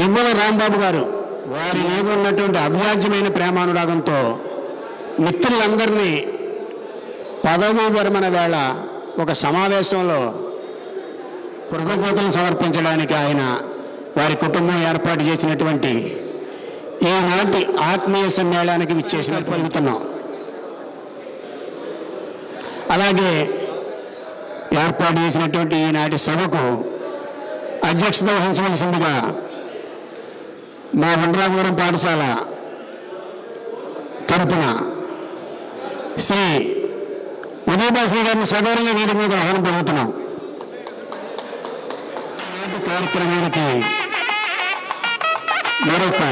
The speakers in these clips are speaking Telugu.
యవ్వల రాంబాబు గారు వారి మీద ఉన్నటువంటి అవ్యాజ్యమైన ప్రేమానురాగంతో మిత్రులందరినీ పదవీ విరమణ వేళ ఒక సమావేశంలో కృతజ్ఞతలు సమర్పించడానికి ఆయన వారి కుటుంబం ఏర్పాటు చేసినటువంటి ఈనాటి ఆత్మీయ సమ్మేళనానికి విచ్చేసినట్టు పలుకుతున్నాం. అలాగే ఏర్పాటు చేసినటువంటి ఈనాటి సభకు అధ్యక్షత వహించవలసిందిగా మా వండరాజపురం పాఠశాల తరపున శ్రీ ఉదయభాస్కర్ గారిని సగౌరవంగా వేదిక మీద ఆహ్వానం పొందుతున్నాం. ఈనాటి కార్యక్రమానికి మరొక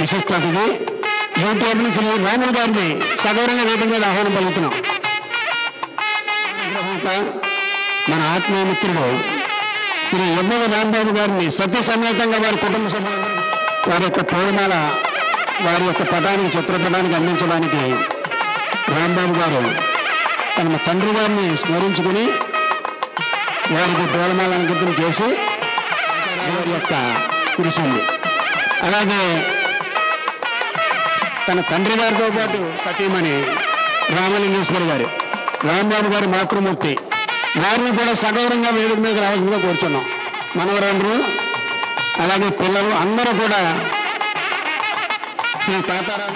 విశిష్ట అతిథి యూట్యూబ్ నుంచి శ్రీ రాములు గారిని సగౌరవంగా వేదిక మీద ఆహ్వానం పలుకుతున్నాం. మన ఆత్మీయ మిత్రుడు శ్రీ యవ్వల రాంబాబు గారిని సత్య సమేతంగా వారి కుటుంబ సభ్యులందరూ వారి యొక్క పూలమాల వారి యొక్క పటానికి చిత్రపటానికి అందించడానికి రాంబాబు గారు తన తండ్రి గారిని స్మరించుకుని వారికి పూలమాల అంకితం చేసి వారి యొక్క కురిసింది. అలాగే తన తండ్రి గారితో పాటు సతీమణి రామలింగేశ్వరి గారు రాంబాబు గారి మాతృమూర్తి వారిని కూడా సగౌరవంగా వేదిక మీద రావాల్సిందిగా కోరుచున్నాం. మనవరాండ్రు అలాగే పిల్లలు అందరూ కూడా శ్రీ తాతారావు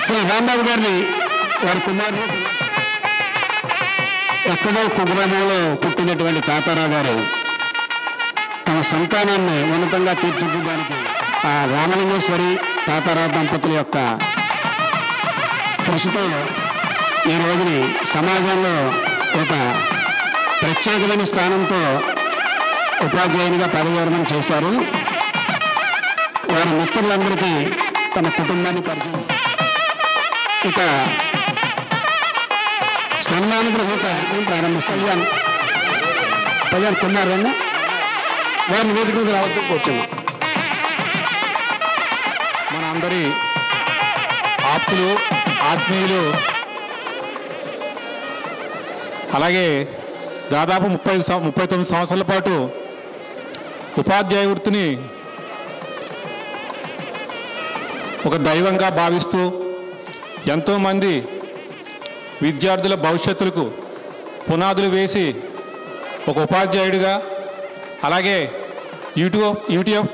శ్రీ రాంబాబు గారిని వారి కుమారుడు ఎక్కడో కుగ్రామంలో పుట్టినటువంటి తాతారావు గారు తమ సంతానాన్ని ఉన్నతంగా తీర్చిదిద్దడానికి ఆ రామలింగేశ్వరి తాతారావు దంపతుల యొక్క కృషితో ఈ రోజుని సమాజంలో ఒక ప్రత్యేకమైన స్థానంతో ఉపాధ్యాయునిగా పదవిరమణ చేశారు. వారి మిత్రులందరికీ తమ కుటుంబాన్ని పరిచయం ఇక సన్మాన గ్రహీత ప్రారంభిస్తాను. ప్రజలు కుమారుని వారిని వేదిక మీద రావద్దు కూర్చున్నాం. మన అందరి ఆప్తులు ఆత్మీయులు అలాగే దాదాపు 39 సంవత్సరాల పాటు ఉపాధ్యాయ వృత్తిని ఒక దైవంగా భావిస్తూ ఎంతోమంది విద్యార్థుల భవిష్యత్తులకు పునాదులు వేసి ఒక ఉపాధ్యాయుడిగా అలాగే యూట్యూబ్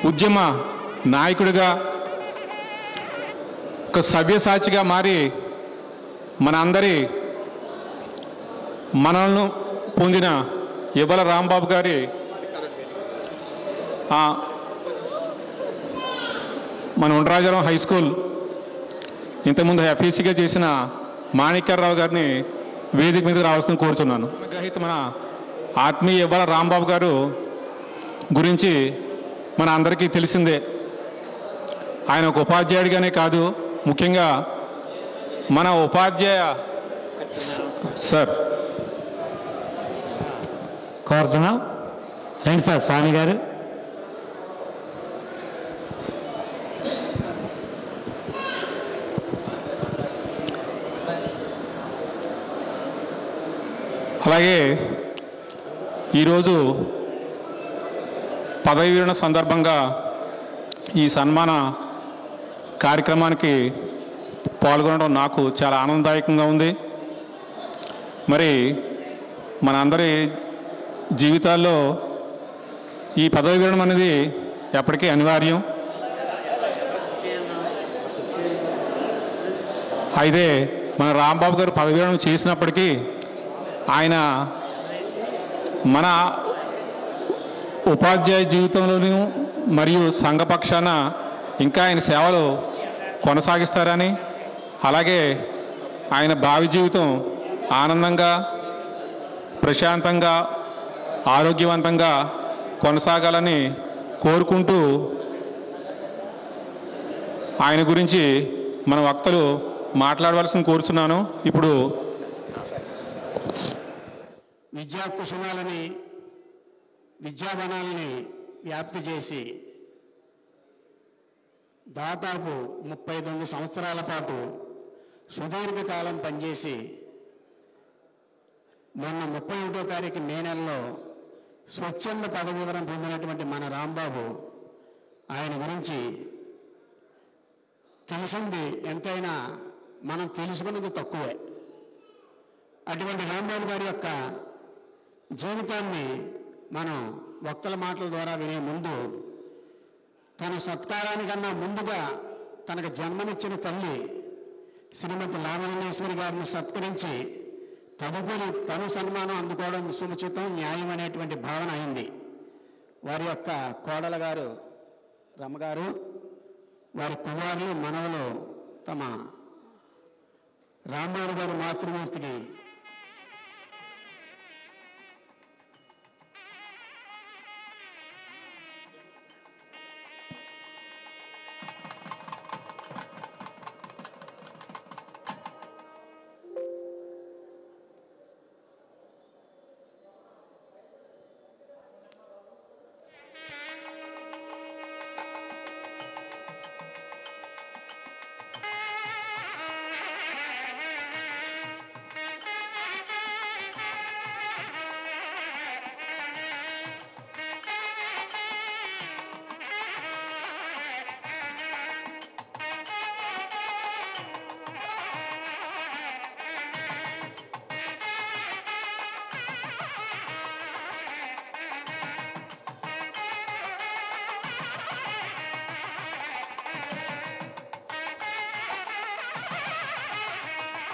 ఉద్యమ నాయకుడిగా ఒక సవ్యసాచిగా మారి మన అందరి మనల్ని పొందిన యవ్వల రాంబాబు గారి మన ఉండరాజవరం హై స్కూల్ ఇంతకుముందు ఎఫ్ఈసీగా చేసిన మాణిక్యరావు గారిని వేదిక మీద రావాల్సిన కోరుచున్నాను. గ్రహీత మన ఆత్మీయ యవ్వల రాంబాబు గారు గురించి మన అందరికీ తెలిసిందే. ఆయన ఒక ఉపాధ్యాయుడిగానే కాదు, ముఖ్యంగా మన ఉపాధ్యాయ సార్ కోరుతున్నాం. రండి సార్ స్వామి గారు. అలాగే ఈరోజు పదవీ విరమణ సందర్భంగా ఈ సన్మాన కార్యక్రమానికి పాల్గొనడం నాకు చాలా ఆనందదాయకంగా ఉంది. మరి మన అందరి జీవితాల్లో ఈ పదవీ విరమణ అనేది ఎప్పటికీ అనివార్యం. అయితే మన రాంబాబు గారు పదవీ విరమణ చేసినప్పటికీ ఆయన మన ఉపాధ్యాయ జీవితంలోనూ మరియు సంఘపక్షాన ఇంకా ఆయన సేవలు కొనసాగిస్తారని, అలాగే ఆయన భావి జీవితం ఆనందంగా ప్రశాంతంగా ఆరోగ్యవంతంగా కొనసాగాలని కోరుకుంటూ ఆయన గురించి మన వక్తలు మాట్లాడవలసిన కోరుచున్నాను. ఇప్పుడు విద్యా కుసుమాలని విద్యావనాలని వ్యాప్తి చేసి దాదాపు 39 సంవత్సరాల పాటు సుదీర్ఘకాలం పనిచేసి మొన్న 31వ తారీఖు మే నెలలో స్వచ్ఛంద పదవీధరం పొందినటువంటి మన రాంబాబు, ఆయన గురించి తెలిసింది ఎంతైనా మనం తెలుసుకున్నది తక్కువే. అటువంటి రాంబాబు గారి యొక్క జీవితాన్ని మనం వక్తల మాటల ద్వారా వినే ముందు, తన సత్కారానికన్నా ముందుగా తనకు జన్మనిచ్చిన తల్లి శ్రీమతి లావణ్యేశ్వరి గారిని సత్కరించి తదుపరి తను సన్మానం అందుకోవడం సుముచితం, న్యాయం అనేటువంటి భావన అయింది. వారి యొక్క కోడల గారు రమ్మగారు, వారి కుమారులు మనవలు తమ రాంబాబు గారి మాతృమూర్తికి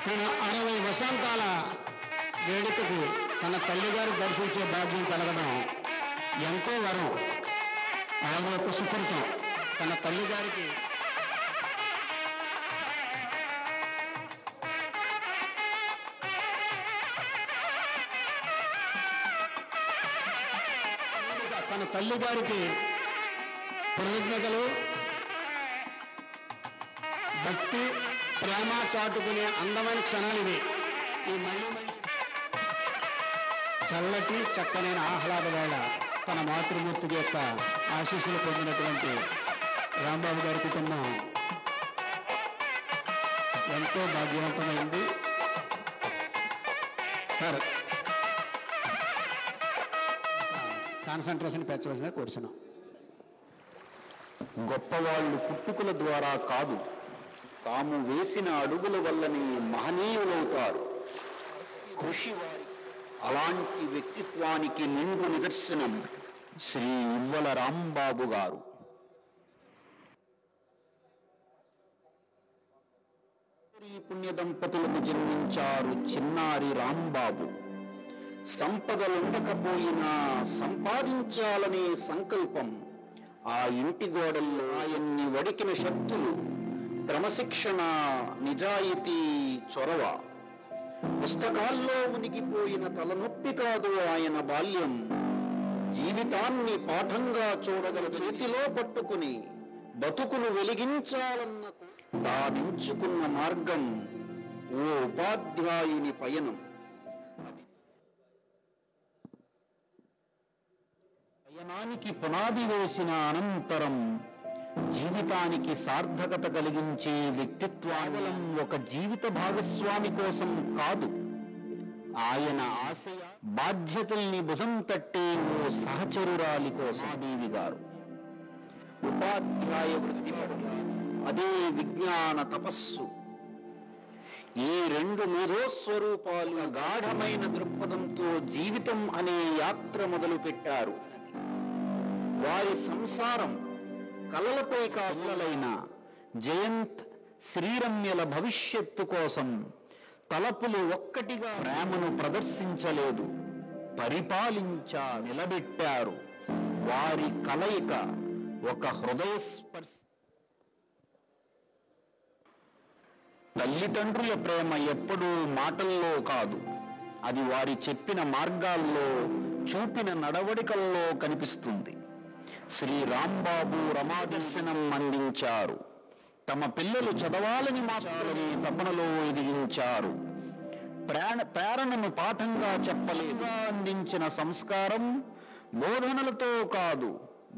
తన 60 వసంతాల వేడుకకు తన తల్లిగారు దర్శించే భాగ్యం కలగడం ఎంతో వరం. ఆయన యొక్క సుకృతం. తన తల్లిగారికి కృతజ్ఞతలు, భక్తి, ప్రేమ చాటుకునే అందమైన క్షణాలు ఇవి. ఈ మళ్ళీ చల్లటి చక్కనైన ఆహ్లాద వేళ తన మాతృమూర్తి యొక్క ఆశీస్సులు పొందినటువంటి రాంబాబు గారి కుటుంబం ఎంతో భాగ్యవంతమైంది. సార్ కాన్సన్ట్రేషన్ పెంచవలసిందిగా కోరుచున్నాం. గొప్పవాళ్ళు పుట్టుకల ద్వారా కాదు, తాము వేసిన అడుగుల వల్లనే మహనీయులవుతారు. కృషి వారి అలాంటి వ్యక్తిత్వానికి నిండు నిదర్శనం శ్రీ ఇవ్వల రాంబాబు గారు. ఈ పుణ్య దంపతులకు జన్మించారు చిన్నారి రాంబాబు. సంపదలుండకపోయినా సంపాదించాలనే సంకల్పం, ఆ ఇంటి గోడల్లో ఆయన్ని వడికిన శక్తులు, క్రమశిక్షణ, నిజాయితీ, చొరవ. పుస్తకాల్లో మునిగిపోయిన తలనొప్పి కాదు ఆయన బాల్యం. జీవితాన్ని పాఠంగా చూడగల చేతిలో పట్టుకుని బతుకును వెలిగించాలన్న తానెంచుకున్న మార్గం ఓ ఉపాధ్యాయుని పయనం. పయనానికి పునాది వేసిన అనంతరం జీవితానికి సార్థకత కలిగించే వ్యక్తిత్వం ఒక జీవిత భాగస్వామి కోసం కాదు, ఆయన ఆశయ బాధ్యతల్ని భుజం తట్టే ఓ సహచరురాలి కోసం. దేవి గారు ఉపాధ్యాయ వృత్తి, అదే విజ్ఞాన తపస్సు. ఈ రెండు మేధోస్వరూపాలు గాఢమైన దృక్పథంతో జీవితం అనే యాత్ర మొదలు పెట్టారు. వారి సంసారం కలలపై కాలైన జయంత్, శ్రీరమ్యల భవిష్యత్తు కోసం తలపులు ఒక్కటిగా ప్రేమను ప్రదర్శించలేదు, నిలబెట్టారు. వారి కలయిక ఒక హృదయస్పర్శ. తల్లిదండ్రుల ప్రేమ ఎప్పుడూ మాటల్లో కాదు, అది వారి చెప్పిన మార్గాల్లో, చూపిన నడవడికల్లో కనిపిస్తుంది. శ్రీ రాంబాబు రమాదర్శనం అందించారు. తమ పిల్లలు చదవాలని మాత్రమే తపనలో ఎదిగించారు. ప్రేరణను పాఠంగా చెప్పలేగా అందించిన సంస్కారం బోధనలతో కాదు,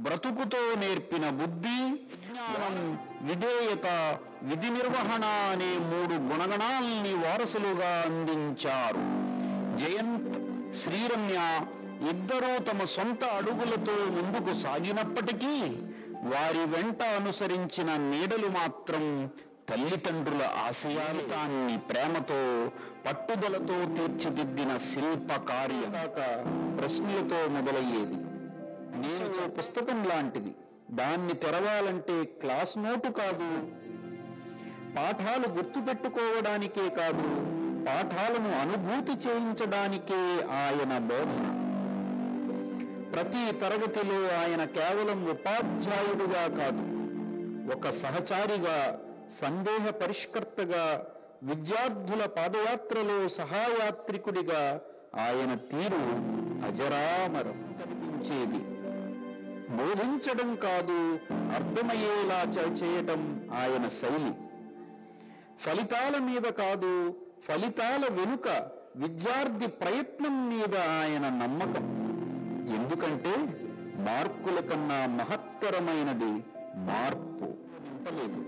బ్రతుకుతో నేర్పిన బుద్ధి, జ్ఞానం, విధేయత, విధి నిర్వహణ అనే 3 గుణగణాల్ని వారసులుగా అందించారు. జయంత్, శ్రీరమ్య ఇద్దరూ తమ సొంత అడుగులతో ముందుకు సాగినప్పటికీ వారి వెంట అనుసరించిన నీడలు మాత్రం తల్లిదండ్రుల ఆశయాన్ని ప్రేమతో, పట్టుదలతో తీర్చిదిద్దిన శిల్ప కార్యం. ప్రశ్నలతో మొదలయ్యేది. నేను ఒక పుస్తకం లాంటిది. దాన్ని తెరవాలంటే క్లాస్ నోటు కాదు, పాఠాలు గుర్తుపెట్టుకోవడానికే కాదు, పాఠాలను అనుభూతి చేయించడానికే ఆయన బోధన. ప్రతి తరగతిలో ఆయన కేవలం ఉపాధ్యాయుడిగా కాదు, ఒక సహచారిగా, సందేహ పరిష్కర్తగా, విద్యార్థుల పాదయాత్రలో సహాయాత్రికుడిగా ఆయన తీరు అజరామరం కనిపించేది. బోధించడం కాదు, అర్థమయ్యేలా చేయటం ఆయన శైలి. ఫలితాల మీద కాదు, ఫలితాల వెనుక విద్యార్థి ప్రయత్నం మీద ఆయన నమ్మకం. ఎందుకంటే మార్కుల కన్నా మహత్తరమైనది మార్పు. వింటలేదు.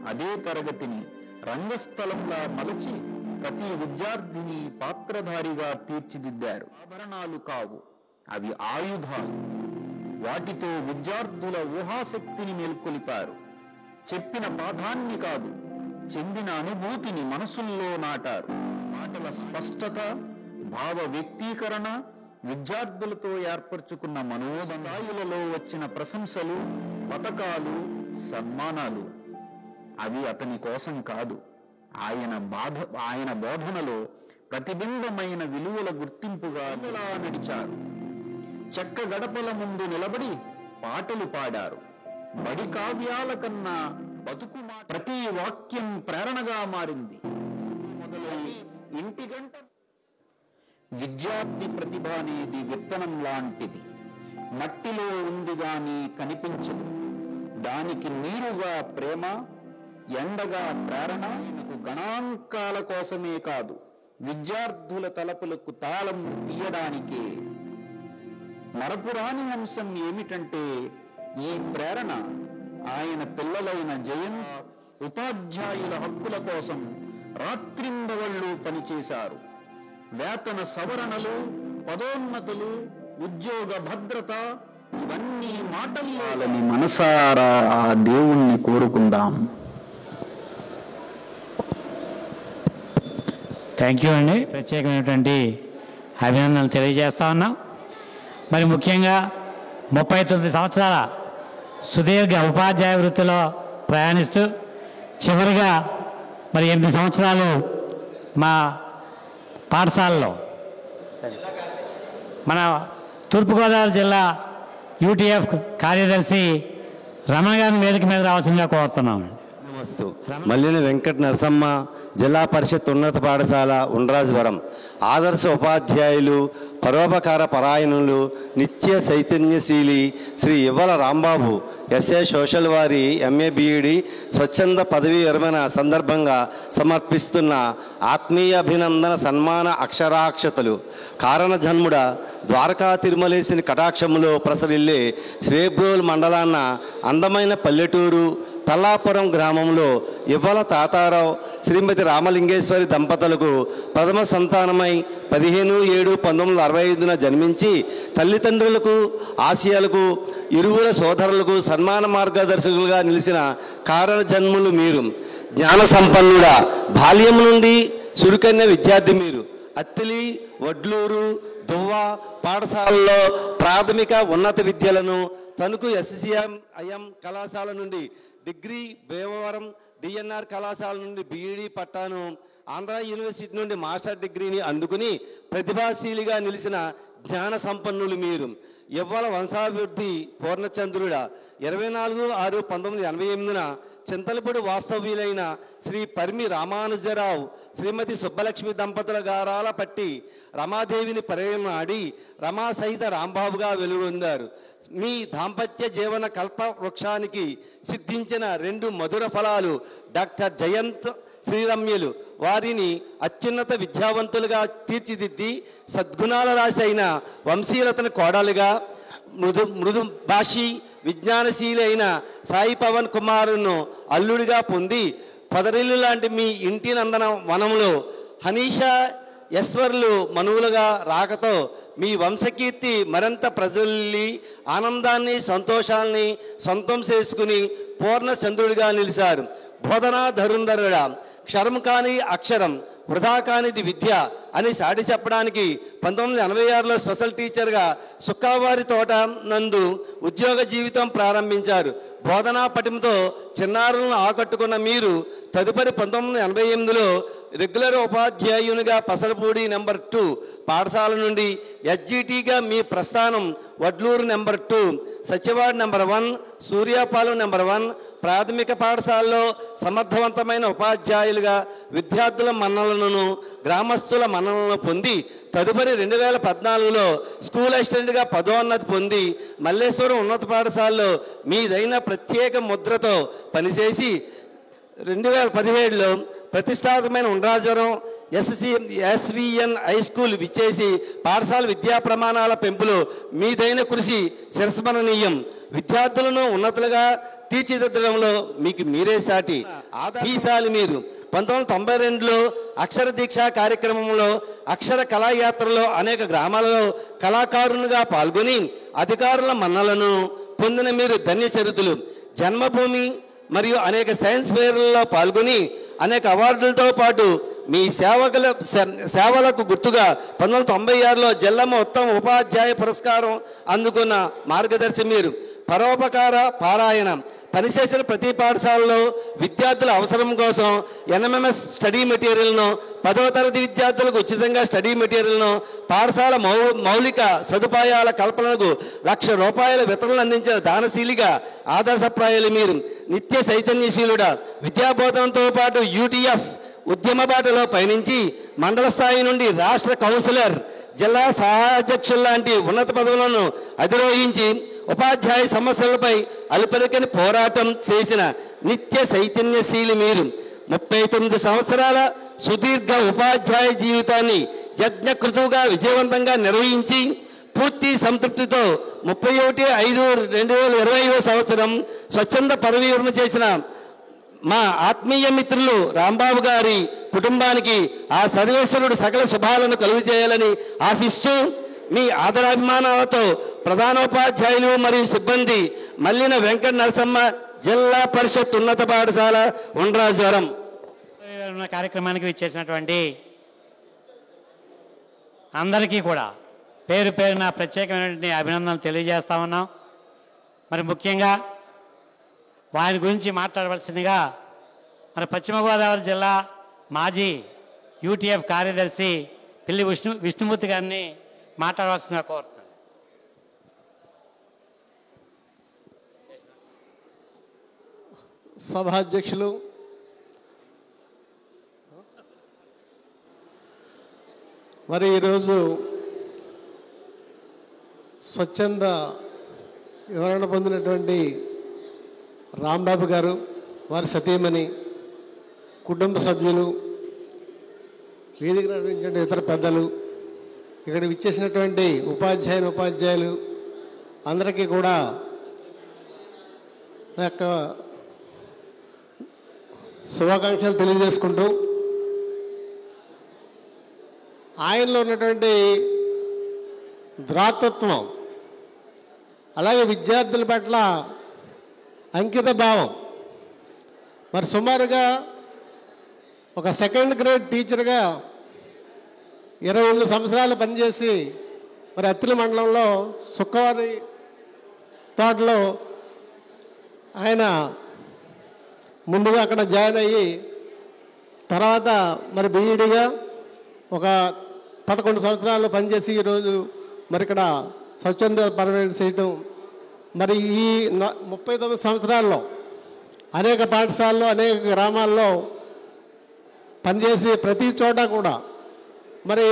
అదే తరగతిని రంగస్థలంలా మలచి ప్రతి విద్యార్థిని పాత్రధారిగా తీర్చిదిద్దారు. ఆభరణాలు కావు, అవి ఆయుధాలు. వాటితో విద్యార్థుల ఊహాశక్తిని మేల్కొలిపారు. చెప్పిన పాఠాన్ని కాదు, చెందిన అనుభూతిని మనసుల్లో నాటారు. మాటల స్పష్టత, భావ వ్యక్తీకరణ, విద్యార్థులతో ఏర్పరచుకున్న మనోబంధాయులలో వచ్చిన ప్రశంసలు, పతకాలు, సన్మానాలు అవి అతని కోసం కాదు, ఆయన బోధనలో ప్రతిబింబమైన విలువల గుర్తింపుగా నడిచారు. చెక్క గడపల ముందు నిలబడి పాటలు పాడారు. బడి కావ్యాల కన్నా బతుకు ప్రతి వాక్యం ప్రేరణగా మారింది. మొదలై ఇంటి గంట. విద్యార్థి ప్రతిభ అనేది విత్తనం లాంటిది. మట్టిలో ఉంది గాని కనిపించదు. దానికి నీరుగా ప్రేమ, ఎండగా ప్రేరణ. గణాంకాల కోసమే కాదు, విద్యార్థుల తలపులకు తాళం తీయడానికే. మరపురాని అంశం ఏమిటంటే ఈ ప్రేరణ ఆయన పిల్లలైన జయంత్, ఉపాధ్యాయుల హక్కుల కోసం రాత్రింబవళ్ళు పనిచేశారు. వేతన సవరణలు, పదోన్నతులు, ఉద్యోగ భద్రత ఇవన్నీ మాటల్లో మనసారా ఆ దేవుణ్ణి కోరుకుందాం. థ్యాంక్ యూ అండి. ప్రత్యేకమైనటువంటి అభినందనలు తెలియజేస్తా ఉన్నాం. మరి ముఖ్యంగా 39 సంవత్సరాల సుదీర్ఘ ఉపాధ్యాయ వృత్తిలో ప్రయాణిస్తూ చివరిగా మరి 8 సంవత్సరాలు మా పాఠశాలలో మన తూర్పుగోదావరి జిల్లా యూటీఎఫ్ కార్యదర్శి రమణ గారిని వేదిక మీద రావాల్సిందిగా కోరుతున్నాం. నమస్తు. మల్లిని వెంకట నరసమ్మ, జిల్లా పరిషత్ ఉన్నత పాఠశాల ఉండ్రాజవరం ఆదర్శ ఉపాధ్యాయులు, పరోపకార పరాయణులు, నిత్య చైతన్యశీలి శ్రీ ఇవ్వల రాంబాబు ఎస్ఏ సోషల్ వారి ఎంఏ బిఈడి స్వచ్ఛంద పదవీ విరమణ సందర్భంగా సమర్పిస్తున్న ఆత్మీయ అభినందన సన్మాన అక్షరాక్షతలు. కారణ జన్ముడ ద్వారకా తిరుమలేశుని కటాక్షములో ప్రసరిల్లే శ్రీబ్రోల్ మండలాన్న అందమైన పల్లెటూరు తల్లాపురం గ్రామంలో ఇవ్వల తాతారావు శ్రీమతి రామలింగేశ్వరి దంపతులకు ప్రథమ సంతానమై 15/7/1965 జన్మించి తల్లిదండ్రులకు, ఆశయాలకు, ఇరువుల సోదరులకు సన్మాన మార్గదర్శకులుగా నిలిచిన కారణ జన్ములు మీరు. జ్ఞాన సంపన్నుడ బాల్యం నుండి చురుకైన విద్యార్థి మీరు. అత్తిలి, వడ్లూరు, దువ్వ పాఠశాలలో ప్రాథమిక ఉన్నత విద్యలను, తణుకు SCM కళాశాల నుండి డిగ్రీ, భీమవరం డిఎన్ఆర్ కళాశాల నుండి బీఈడీ పట్టాను, ఆంధ్ర యూనివర్సిటీ నుండి మాస్టర్ డిగ్రీని అందుకుని ప్రతిభాశీలిగా నిలిచిన జ్ఞాన సంపన్నులు మీరు. ఇవ్వల వంశాభివృద్ధి పూర్ణచంద్రుడ 24/6/1988 చింతలపూడి వాస్తవ్యులైన శ్రీ పరిమి రామానుజరావు శ్రీమతి సుబ్బలక్ష్మి దంపతుల గారాల పట్టి రమాదేవిని పరిమాడి రమా సహిత రాంబాబుగా వెలుగొందారు. మీ దాంపత్య జీవన కల్ప వృక్షానికి సిద్ధించిన 2 మధుర ఫలాలు డాక్టర్ జయంత్, శ్రీరమ్యలు. వారిని అత్యున్నత విద్యావంతులుగా తీర్చిదిద్ది సద్గుణాల రాశి అయిన వంశీలతను కోడలుగా, మృదు భాషి విజ్ఞానశీలి అయిన సాయి పవన్ కుమారును అల్లుడిగా పొంది పొదరిల్లు లాంటి మీ ఇంటి నందన వనంలో హనీషా యశ్వర్లు మనువులుగా రాకతో మీ వంశకీర్తి మరింత ప్రజల్లి ఆనందాన్ని సంతోషాల్ని సొంతం చేసుకుని పూర్ణ చంద్రుడిగా నిలిచారు. బోధనా ధరుంధరుడ, క్షరం కాని అక్షరం, వృధా కానిది విద్య అని సాటి చెప్పడానికి 1986లో స్పెషల్ టీచర్గా సుక్కావారి తోట నందు ఉద్యోగ జీవితం ప్రారంభించారు. బోధనా పటిమతో చిన్నారులను ఆకట్టుకున్న మీరు తదుపరి 1988లో రెగ్యులర్ ఉపాధ్యాయునిగా పసలపూడి నెంబర్ 2 పాఠశాల నుండి ఎస్జిటిగా మీ ప్రస్థానం Vadluru number 2, Satyavada number 1, Suryapalem number 1 ప్రాథమిక పాఠశాలలో సమర్థవంతమైన ఉపాధ్యాయులుగా విద్యార్థుల మన్ననలను గ్రామస్తుల మన్ననలను పొంది తదుపరి 2014లో స్కూల్ అసిస్టెంట్గా పదోన్నతి పొంది మల్లేశ్వరం ఉన్నత పాఠశాలలో మీదైన ప్రత్యేక ముద్రతో పనిచేసి 2017లో ప్రతిష్టాత్మకమైన ఉండ్రాజవరం ఎస్విఎన్ హై స్కూల్ విచ్చేసి పాఠశాల విద్యా ప్రమాణాల పెంపులో మీదైన కృషి శిరస్మరణీయం. విద్యార్థులను ఉన్నతులుగా తీర్చిదిద్దడంలో మీకు మీరే సాటి ఈసారి మీరు 1992లో అక్షర దీక్ష కార్యక్రమంలో అక్షర కళాయాత్రలో అనేక గ్రామాలలో కళాకారునిగా పాల్గొని అధికారుల మన్నలను పొందిన మీరు ధన్యచరితులు. జన్మభూమి మరియు అనేక సైన్స్ ఫెయిర్లలో పాల్గొని అనేక అవార్డులతో పాటు మీ సేవలకు గుర్తుగా 1996లో జల్లమ్మ ఉత్తమ ఉపాధ్యాయ పురస్కారం అందుకున్న మార్గదర్శి మీరు. పరోపకార పారాయణ పనిచేసిన ప్రతి పాఠశాలలో విద్యార్థుల అవసరం కోసం ఎన్ఎంఎంఎస్ స్టడీ మెటీరియల్ను 10వ తరగతి విద్యార్థులకు ఉచితంగా స్టడీ మెటీరియల్ను పాఠశాల మౌలిక సదుపాయాల కల్పనకు ₹1,00,000 వితరణలు అందించిన దానశీలిగా ఆదర్శప్రాయాలు మీరు. నిత్య చైతన్యశీలుడా విద్యాబోధనతో పాటు యూటీఎఫ్ ఉద్యమ బాటలో పయనించి మండల స్థాయి నుండి రాష్ట్ర కౌన్సిలర్, జిల్లా సహాధ్యక్షులు లాంటి ఉన్నత పదవులను అధిరోహించి ఉపాధ్యాయ సమస్యలపై అలుపెరకని పోరాటం చేసిన నిత్య చైతన్యశీలి మీరు. 39 సంవత్సరాల సుదీర్ఘ ఉపాధ్యాయ జీవితాన్ని యజ్ఞకృతువుగా విజయవంతంగా నిర్వహించి పూర్తి సంతృప్తితో 31/5/2020 సంవత్సరం స్వచ్ఛంద పరవీరణ చేసిన మా ఆత్మీయ మిత్రులు రాంబాబు గారి కుటుంబానికి ఆ సర్వేశ్వరుడు సకల శుభాలను కలుగు చేయాలని ఆశిస్తూ మీ ఆదరాభిమానాలతో ప్రధానోపాధ్యాయులు మరియు సిబ్బంది మల్లిన వెంకట నరసమ్మ, జిల్లా పరిషత్ ఉన్నత పాఠశాల ఉండ్రాజవరం. కార్యక్రమానికి విచ్చేసినటువంటి అందరికీ కూడా పేరు పేరున ప్రత్యేకమైనటువంటి అభినందనలు తెలియజేస్తా ఉన్నాం. మరి ముఖ్యంగా వారి గురించి మాట్లాడవలసిందిగా మరి పశ్చిమ గోదావరి జిల్లా మాజీ యూటీఎఫ్ కార్యదర్శి పిల్లి విష్ణుమూర్తి గారిని మాట్లాడవలసిందిగా కోరుతున్నాను. సభాధ్యక్షులు, మరి ఈరోజు స్వచ్ఛంద వివరణ పొందినటువంటి రాంబాబు గారు, వారి సతీమణి, కుటుంబ సభ్యులు, వేదిక నడిపించిన ఇతర పెద్దలు, ఇక్కడ విచ్చేసినటువంటి ఉపాధ్యాయులు అందరికీ కూడా నా యొక్క శుభాకాంక్షలు తెలియజేసుకుంటూ, ఆయనలో ఉన్నటువంటి ద్రాతత్వం, అలాగే విద్యార్థుల పట్ల అంకిత భావం, మరి సుమారుగా ఒక సెకండ్ గ్రేడ్ టీచర్గా 22 సంవత్సరాలు పనిచేసి మరి అత్తిలి మండలంలో సుక్కవారి తోటలో ఆయన ముందుగా అక్కడ జాయిన్ అయ్యి తర్వాత మరి బీఈడీగా ఒక 11 సంవత్సరాలు పనిచేసి ఈరోజు మరి ఇక్కడ స్వచ్ఛంద పర్మనెంట్ చేయటం, మరి ఈ 39 సంవత్సరాల్లో అనేక పాఠశాలలో అనేక గ్రామాల్లో పనిచేసి ప్రతి చోట కూడా మరి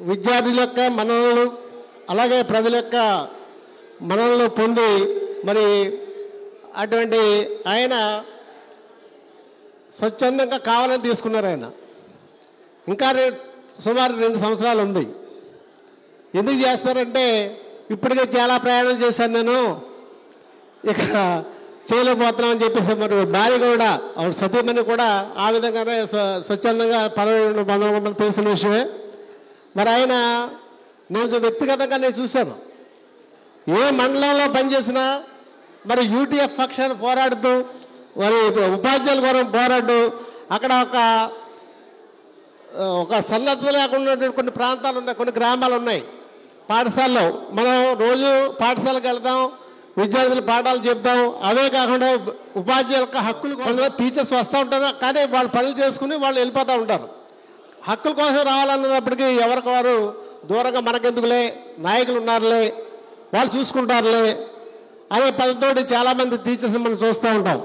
విద్యార్థుల యొక్క మన్ననలు అలాగే ప్రజల యొక్క మన్ననలు పొంది మరి అటువంటి ఆయన స్వచ్ఛందంగా కావాలని తీసుకున్నారు. ఆయన ఇంకా సుమారు 2 సంవత్సరాలు ఉంది. ఎందుకు చేస్తారంటే ఇప్పటికే చాలా ప్రయాణం చేశాను నేను, ఇక చేయలేకపోతున్నామని చెప్పేసి మరి భార్య కూడా ఆవిడ సతీమణి కూడా ఆ విధంగానే స్వచ్ఛందంగా పదవి పొందడం తెలిసిన విషయమే. మరి ఆయన నేను వ్యక్తిగతంగా నేను చూశాను, ఏ మండలంలో పనిచేసినా మరి యూటీఎఫ్ పక్షాన్ని పోరాడుతూ మరి ఉపాధ్యాయుల కోసం పోరాడుతూ అక్కడ ఒక సన్నద్ధత లేకుండా కొన్ని ప్రాంతాలు ఉన్నాయి, కొన్ని గ్రామాలు ఉన్నాయి. పాఠశాలలో మనం రోజు పాఠశాలకు వెళ్తాం, విద్యార్థులు పాఠాలు చెప్తాం. అవే కాకుండా ఉపాధ్యాయుల యొక్క హక్కులు కోసం టీచర్స్ వస్తూ ఉంటారు, కానీ వాళ్ళు పనులు చేసుకుని వాళ్ళు వెళ్ళిపోతూ ఉంటారు. హక్కుల కోసం రావాలన్నప్పటికీ ఎవరికి వారు దూరంగా మనకెందుకులే, నాయకులు ఉన్నారులే, వాళ్ళు చూసుకుంటారులే అనే పద్ధతితోటి చాలామంది టీచర్స్ మనం చూస్తూ ఉంటాం.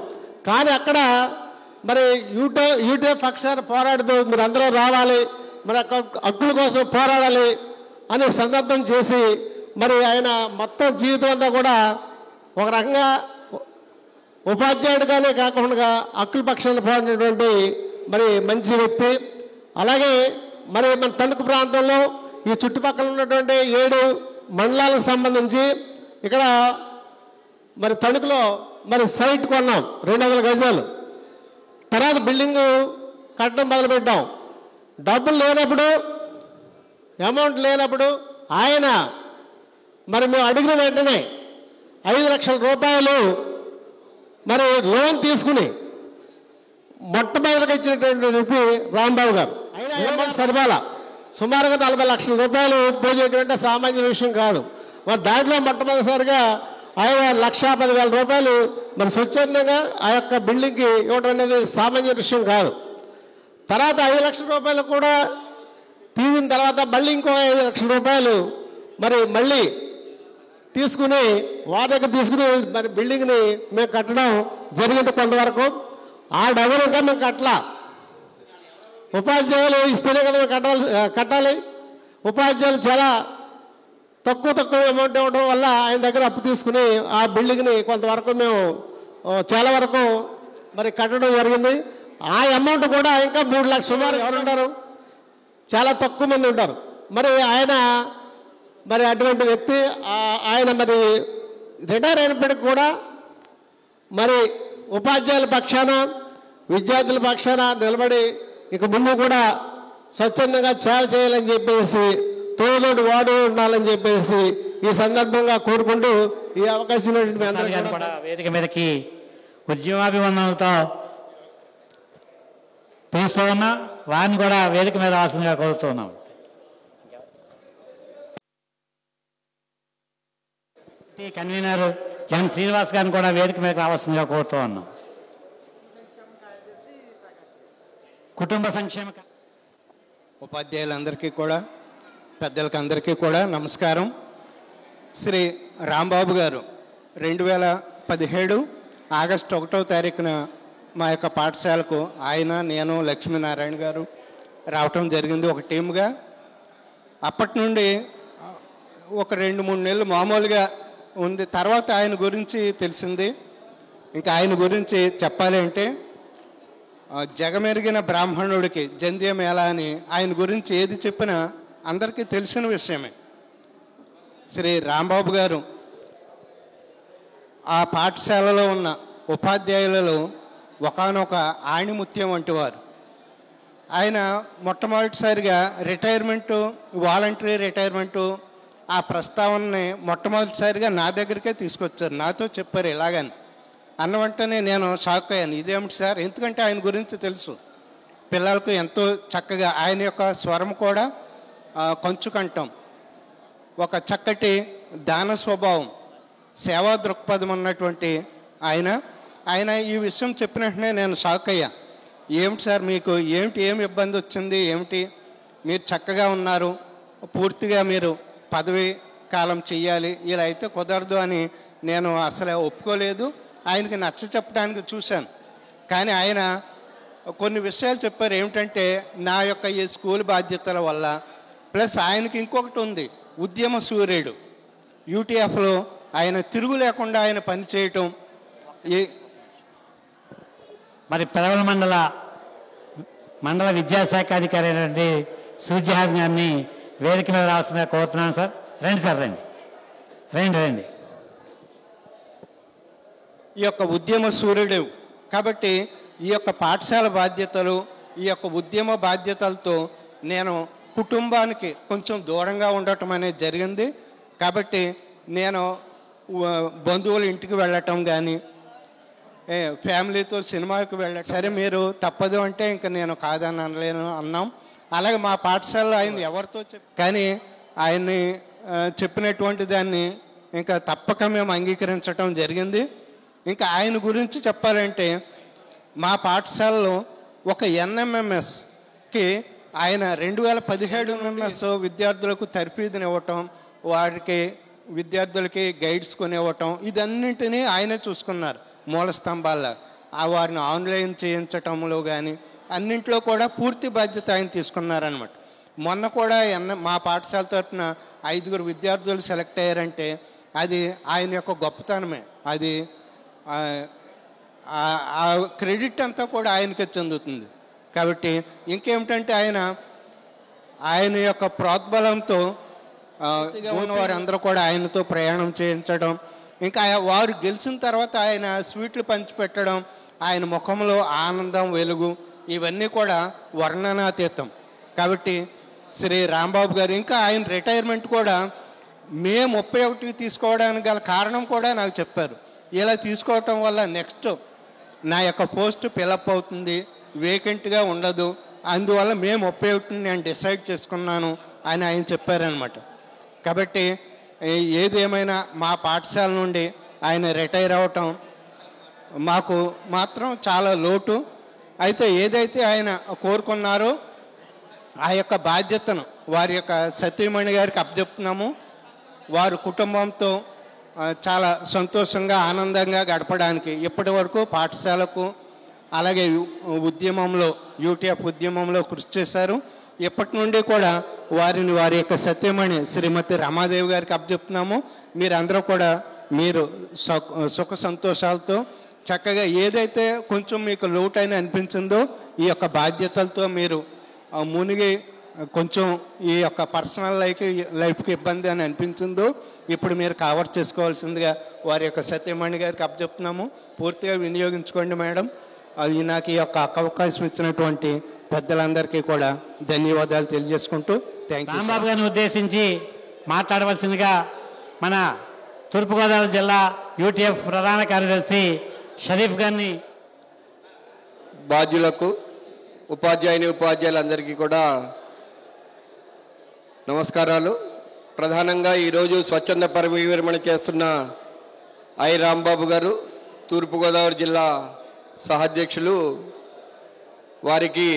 కానీ అక్కడ మరి యూటీఎఫ్ పక్షాన్ని పోరాడుతూ మీరు అందరూ రావాలి, మరి హక్కుల కోసం పోరాడాలి అనే సందర్భం చేసి మరి ఆయన మొత్తం జీవితం అంతా కూడా ఒక రకంగా ఉపాధ్యాయుడిగానే కాకుండా హక్కుల పక్షాన్ని పోరాడినటువంటి మరి మంచి వ్యక్తి. అలాగే మరి మన తణుకు ప్రాంతంలో ఈ చుట్టుపక్కల ఉన్నటువంటి 7 మండలాలకు సంబంధించి ఇక్కడ మరి తణుకులో మరి సైట్ కొన్నాం 200 గజాలు. తర్వాత బిల్డింగు కట్టడం మొదలుపెట్టాం. డబ్బులు లేనప్పుడు, అమౌంట్ లేనప్పుడు ఆయన మరి మేము అడిగిన వెంటనే 5 లక్షల రూపాయలు మరి లోన్ తీసుకుని మొట్టమొదటిగా ఇచ్చినటువంటి వ్యక్తి రాంబాబు గారు. అయినా సరిపాలా, సుమారుగా 40 లక్షల రూపాయలు పోయేటువంటి సామాన్య విషయం కాదు. మరి దాంట్లో మొట్టమొదటిసారిగా ఆయన 1,10,000 రూపాయలు మరి స్వచ్ఛందంగా ఆ యొక్క బిల్డింగ్కి ఇవ్వడం అనేది సామాన్య విషయం కాదు. తర్వాత 5 లక్షల రూపాయలు కూడా తీసిన తర్వాత మళ్ళీ ఇంకో 5 లక్షల రూపాయలు మరి మళ్ళీ తీసుకుని వారి దగ్గర తీసుకుని మరి బిల్డింగ్ని మేము కట్టడం జరిగింది కొంతవరకు. ఆ డబ్బులు ఇంకా మేము కట్టలా, ఉపాధ్యాయులు ఇస్తేనే కదా కట్టాలి. ఉపాధ్యాయులు చాలా తక్కువ అమౌంట్ ఇవ్వడం వల్ల ఆయన దగ్గర అప్పు తీసుకుని ఆ బిల్డింగ్ని కొంతవరకు మేము చాలా వరకు మరి కట్టడం జరిగింది. ఆ అమౌంట్ కూడా ఇంకా 3 లక్షలు సుమారు ఎవరు ఉంటారు, చాలా తక్కువ మంది ఉంటారు. మరి ఆయన మరి అటువంటి వ్యక్తి, ఆయన మరి రిటైర్ అయినప్పటికీ కూడా మరి ఉపాధ్యాయుల పక్షాన విద్యార్థుల పక్షాన నిలబడి ఇక ముందు కూడా స్వచ్ఛందంగా సేవ చేయాలని చెప్పేసి తోడు వాడు ఉండాలని చెప్పేసి ఈ సందర్భంగా కోరుకుంటూ ఈ అవకాశం కూడా వేదిక మీదకి ఉద్యమాభివందనలతో పిలుస్తూ ఉన్నా వారిని కూడా వేదిక మీద రావాల్సిందిగా కోరుతూ ఉన్నాం. కన్వీనర్ ఎం శ్రీనివాస్ గారిని కూడా వేదిక మీద రావాల్సిందిగా కోరుతూ ఉన్నాం. కుటుంబ సంక్షేమ ఉపాధ్యాయులందరికీ కూడా, పెద్దలకి అందరికీ కూడా నమస్కారం. శ్రీ రాంబాబు గారు 2017 ఆగస్టు 1వ తారీఖున మా యొక్క పాఠశాలకు ఆయన, నేను, లక్ష్మీనారాయణ గారు రావటం జరిగింది ఒక టీముగా. అప్పటి నుండి ఒక 2-3 నెలలు మామూలుగా ఉంది. తర్వాత ఆయన గురించి తెలిసింది. ఇంకా ఆయన గురించి చెప్పాలి అంటే జగమెరిగిన బ్రాహ్మణుడికి జంధ్యం ఎలా అని ఆయన గురించి ఏది చెప్పినా అందరికీ తెలిసిన విషయమే. శ్రీ రాంబాబు గారు ఆ పాఠశాలలో ఉన్న ఉపాధ్యాయులలో ఒకానొక ఆణిముత్యం వంటి వారు. ఆయన మొట్టమొదటిసారిగా రిటైర్మెంటు, వాలంటరీ రిటైర్మెంటు ఆ ప్రస్తావనని మొట్టమొదటిసారిగా నా దగ్గరికే తీసుకొచ్చారు. నాతో చెప్పారు ఇలాగని. అన్న వెంటనే నేను షాక్ అయ్యాను. ఇదేమిటి సార్? ఎందుకంటే ఆయన గురించి తెలుసు, పిల్లలకు ఎంతో చక్కగా ఆయన యొక్క స్వరం కూడా కంచుకంఠం, ఒక చక్కటి దాన స్వభావం, సేవా దృక్పథం ఉన్నటువంటి ఆయన ఈ విషయం చెప్పిన వెంటనే నేను షాక్ అయ్యా. ఏమిటి సార్ మీకు ఏమి ఇబ్బంది వచ్చింది, ఏమిటి? మీరు చక్కగా ఉన్నారు, పూర్తిగా మీరు పదవి కాలం చెయ్యాలి, ఇలా అయితే కుదరదు అని నేను అసలు ఒప్పుకోలేదు. ఆయనకి నచ్చ చెప్పడానికి చూశాను. కానీ ఆయన కొన్ని విషయాలు చెప్పారు. ఏమిటంటే నా యొక్క ఈ స్కూల్ బాధ్యతల వల్ల, ప్లస్ ఆయనకి ఇంకొకటి ఉంది, ఉద్యమ సూర్యుడు. యూటీఎఫ్లో ఆయన తిరుగు లేకుండా ఆయన పనిచేయటం. మరి పెదవల మండల విద్యాశాఖ అధికారి అయినటువంటి సూర్యహారి గారిని వేదిక మీద రావాల్సిందిగా కోరుతున్నాను సార్. రండి సార్, రండి. రండి. ఈ యొక్క ఉద్యమ సూర్యుడు కాబట్టి ఈ యొక్క పాఠశాల బాధ్యతలు, ఈ యొక్క ఉద్యమ బాధ్యతలతో నేను కుటుంబానికి కొంచెం దూరంగా ఉండటం అనేది జరిగింది. కాబట్టి నేను బంధువుల ఇంటికి వెళ్ళటం కానీ, ఫ్యామిలీతో సినిమాకి వెళ్ళటం, సరే మీరు తప్పదు అంటే ఇంకా నేను కాదని అనలేను అన్నాం. అలాగే మా పాఠశాలలో ఆయన ఎవరితో కానీ ఆయన్ని చెప్పినటువంటి దాన్ని ఇంకా తప్పక మేము అంగీకరించడం జరిగింది. ఇంకా ఆయన గురించి చెప్పాలంటే మా పాఠశాలలో ఒక ఎన్ఎంఎంఎస్కి ఆయన 2017 ఎంఎంఎస్ విద్యార్థులకు తర్ఫీదునివ్వటం, వారికి విద్యార్థులకి గైడ్స్ కొనివ్వటం, ఇదన్నింటినీ ఆయనే చూసుకున్నారు. మూల స్తంభాల్లో వారిని ఆన్లైన్ చేయించటంలో కానీ అన్నింట్లో కూడా పూర్తి బాధ్యత ఆయన తీసుకున్నారనమాట. మొన్న కూడా మా పాఠశాల తరఫున 5 విద్యార్థులు సెలెక్ట్ అయ్యారంటే అది ఆయన యొక్క గొప్పతనమే. అది ఆ క్రెడిట్ అంతా కూడా ఆయనకే చెందుతుంది. కాబట్టి ఇంకేమిటంటే ఆయన యొక్క ప్రోద్బలంతో ఉన్న వారందరూ కూడా ఆయనతో ప్రయాణం చేయించడం, ఇంకా వారు గెలిచిన తర్వాత ఆయన స్వీట్లు పంచిపెట్టడం, ఆయన ముఖంలో ఆనందం, వెలుగు, ఇవన్నీ కూడా వర్ణనాతీతం. కాబట్టి శ్రీ రాంబాబు గారు ఇంకా ఆయన రిటైర్మెంట్ కూడా మే 31 తీసుకోవడానికి గల కారణం కూడా నాకు చెప్పారు. ఇలా తీసుకోవటం వల్ల నెక్స్ట్ నా యొక్క పోస్ట్ ఫిలప్ అవుతుంది, వేకెంట్గా ఉండదు, అందువల్ల మే 31 నేను డిసైడ్ చేసుకున్నాను అని ఆయన చెప్పారనమాట. కాబట్టి ఏదేమైనా మా పాఠశాల నుండి ఆయన రిటైర్ అవ్వటం మాకు మాత్రం చాలా లోటు. అయితే ఏదైతే ఆయన కోరుకున్నారో ఆ యొక్క బాధ్యతను వారి యొక్క సతీమణి గారికి అప్పచెప్తున్నాము. వారు కుటుంబంతో చాలా సంతోషంగా ఆనందంగా గడపడానికి ఇప్పటి వరకు పాఠశాలకు అలాగే ఉద్యమంలో యూటీఎఫ్ ఉద్యమంలో కృషి చేశారు. ఇప్పటి నుండి కూడా వారి యొక్క సతీమణి శ్రీమతి రమాదేవి గారికి అప్పచెప్తున్నాము. మీరందరూ కూడా మీరు సుఖ సంతోషాలతో చక్కగా ఏదైతే కొంచెం మీకు లోటైన అనిపించిందో ఈ యొక్క బాధ్యతలతో మీరు మునిగి కొంచెం ఈ యొక్క పర్సనల్ లైఫ్కి ఇబ్బంది అని అనిపించిందో ఇప్పుడు మీరు కవర్ చేసుకోవాల్సిందిగా వారి యొక్క సత్యమణి గారికి అప్పచెప్తున్నాము. పూర్తిగా వినియోగించుకోండి మేడం. అది నాకు ఈ యొక్క అవకాశం ఇచ్చినటువంటి పెద్దలందరికీ కూడా ధన్యవాదాలు తెలియజేసుకుంటూ థ్యాంక్ యూ. రాంబాబు గారిని ఉద్దేశించి మాట్లాడవలసిందిగా మన తూర్పుగోదావరి జిల్లా యూటీఎఫ్ ప్రధాన కార్యదర్శి షరీఫ్ గారిని. బాధ్యులకు ఉపాధ్యాయులందరికీ కూడా నమస్కారాలు. ప్రధానంగా ఈరోజు స్వచ్ఛంద పరివిరమణ చేస్తున్న ఐ రాంబాబు గారు తూర్పుగోదావరి జిల్లా సహాధ్యక్షులు, వారికి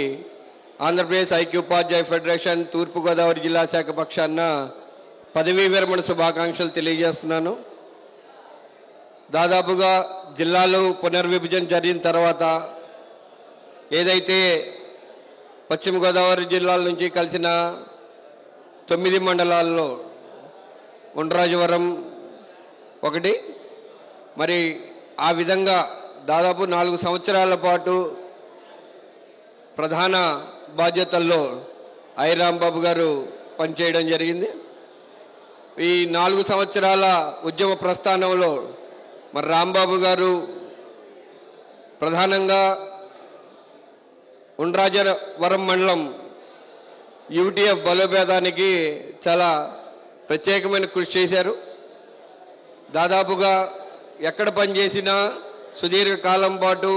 ఆంధ్రప్రదేశ్ ఐక్య ఉపాధ్యాయ ఫెడరేషన్ తూర్పుగోదావరి జిల్లా శాఖ పక్షాన పదవీ విరమణ శుభాకాంక్షలు తెలియజేస్తున్నాను. దాదాపుగా జిల్లాలో పునర్విభజన జరిగిన తర్వాత ఏదైతే పశ్చిమ గోదావరి జిల్లాల నుంచి కలిసిన 9 మండలాల్లో ఉండ్రాజవరం ఒకటి, మరి ఆ విధంగా దాదాపు 4 సంవత్సరాల పాటు ప్రధాన బాధ్యతల్లో ఐ రాంబాబు గారు పనిచేయడం జరిగింది. ఈ 4 సంవత్సరాల ఉద్యమ ప్రస్థానంలో మరి రాంబాబు గారు ప్రధానంగా ఉండ్రాజవరం మండలం యూటీఎఫ్ బలోపేతానికి చాలా ప్రత్యేకమైన కృషి చేశారు. దాదాపుగా ఎక్కడ పనిచేసినా సుదీర్ఘకాలం పాటు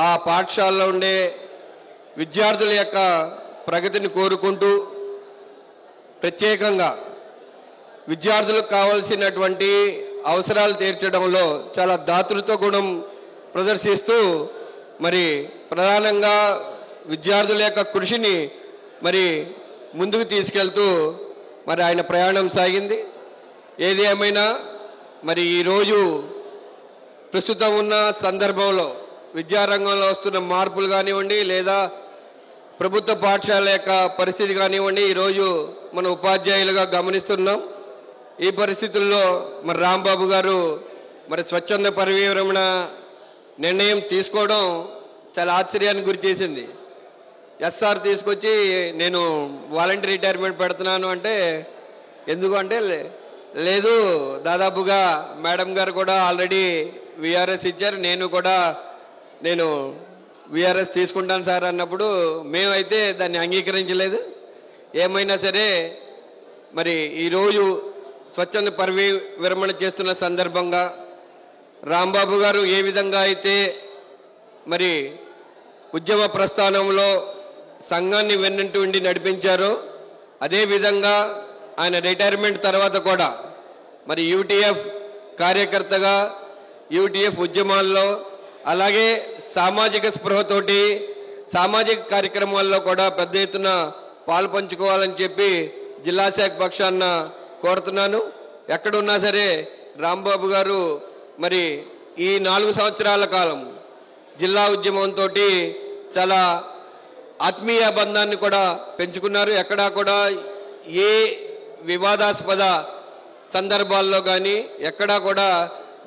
ఆ పాఠశాలలో ఉండే విద్యార్థుల యొక్క ప్రగతిని కోరుకుంటూ ప్రత్యేకంగా విద్యార్థులకు కావాల్సినటువంటి అవసరాలు తీర్చడంలో చాలా దాతృత్వ గుణం ప్రదర్శిస్తూ మరి ప్రధానంగా విద్యార్థుల యొక్క కృషిని మరి ముందుకు తీసుకెళ్తూ మరి ఆయన ప్రయాణం సాగింది. ఏది ఏమైనా మరి ఈరోజు ప్రస్తుతం ఉన్న సందర్భంలో విద్యారంగంలో వస్తున్న మార్పులు కానివ్వండి, లేదా ప్రభుత్వ పాఠశాల యొక్క పరిస్థితి కానివ్వండి, ఈరోజు మన ఉపాధ్యాయులుగా గమనిస్తున్నాం. ఈ పరిస్థితుల్లో మరి రాంబాబు గారు మరి స్వచ్ఛంద పరివిరమణ నిర్ణయం తీసుకోవడం చాలా ఆశ్చర్యానికి గురి చేసింది. ఎస్ఆర్ తీసుకొచ్చి నేను వాలంటీర్ రిటైర్మెంట్ పెడుతున్నాను అంటే, ఎందుకు అంటే లేదు, దాదాపుగా మేడం గారు కూడా ఆల్రెడీ విఆర్ఎస్ ఇచ్చారు, నేను విఆర్ఎస్ తీసుకుంటాను సార్ అన్నప్పుడు మేమైతే దాన్ని అంగీకరించలేదు. ఏమైనా సరే మరి ఈరోజు స్వచ్ఛంద పదవీ విరమణ చేస్తున్న సందర్భంగా రాంబాబు గారు ఏ విధంగా అయితే మరి ఉద్యమ ప్రస్థానంలో సంఘాన్ని వెన్నంటూ ఉండి నడిపించారో అదేవిధంగా ఆయన రిటైర్మెంట్ తర్వాత కూడా మరి యూటీఎఫ్ కార్యకర్తగా యూటీఎఫ్ ఉద్యమాల్లో అలాగే సామాజిక స్పృహతోటి సామాజిక కార్యక్రమాల్లో కూడా పెద్ద ఎత్తున పాల్పంచుకోవాలని చెప్పి జిల్లా శాఖ పక్షాన కోరుతున్నాను. ఎక్కడున్నా సరే రాంబాబు గారు మరి ఈ 4 సంవత్సరాల కాలం జిల్లా ఉద్యమంతో చాలా ఆత్మీయ బంధాన్ని కూడా పెంచుకున్నారు. ఎక్కడా కూడా ఏ వివాదాస్పద సందర్భాల్లో కానీ ఎక్కడా కూడా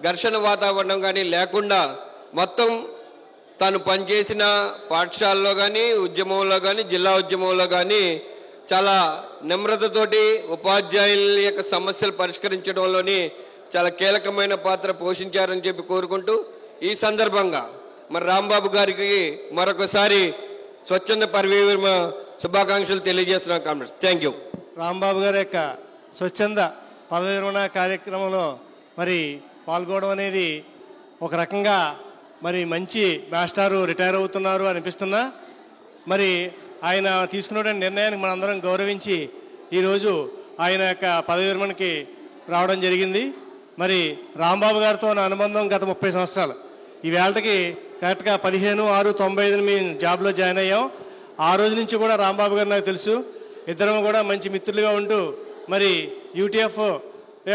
ఘర్షణ వాతావరణం కానీ లేకుండా మొత్తం తాను పనిచేసిన పాఠశాలలో కానీ ఉద్యమంలో కానీ జిల్లా ఉద్యమంలో కానీ చాలా నమ్రతతోటి ఉపాధ్యాయుల యొక్క సమస్యలు పరిష్కరించడంలోని చాలా కీలకమైన పాత్ర పోషించారని చెప్పి కోరుకుంటూ ఈ సందర్భంగా మరి రాంబాబు గారికి మరొకసారి స్వచ్ఛంద పదవీ విరమణ శుభాకాంక్షలు తెలియజేస్తున్నాం కామ్రేడ్స్. Thank you. రాంబాబు గారి యొక్క స్వచ్ఛంద పదవీ విరమణ కార్యక్రమంలో మరి పాల్గొనడం అనేది ఒక రకంగా మరి మంచి మాస్టారు రిటైర్ అవుతున్నారు అనిపిస్తున్నా, మరి ఆయన తీసుకున్నటువంటి నిర్ణయానికి మనందరం గౌరవించి ఈరోజు ఆయన యొక్క పదవీ విరమణకి రావడం జరిగింది. మరి రాంబాబు గారితో నా అనుబంధం గత 30 సంవత్సరాలు. ఈ వేళకి కరెక్ట్గా 15/6/95 మేము జాబ్లో జాయిన్ అయ్యాం. ఆ రోజు నుంచి కూడా రాంబాబు గారు నాకు తెలుసు. ఇద్దరం కూడా మంచి మిత్రులుగా ఉంటూ మరి యూటీఎఫ్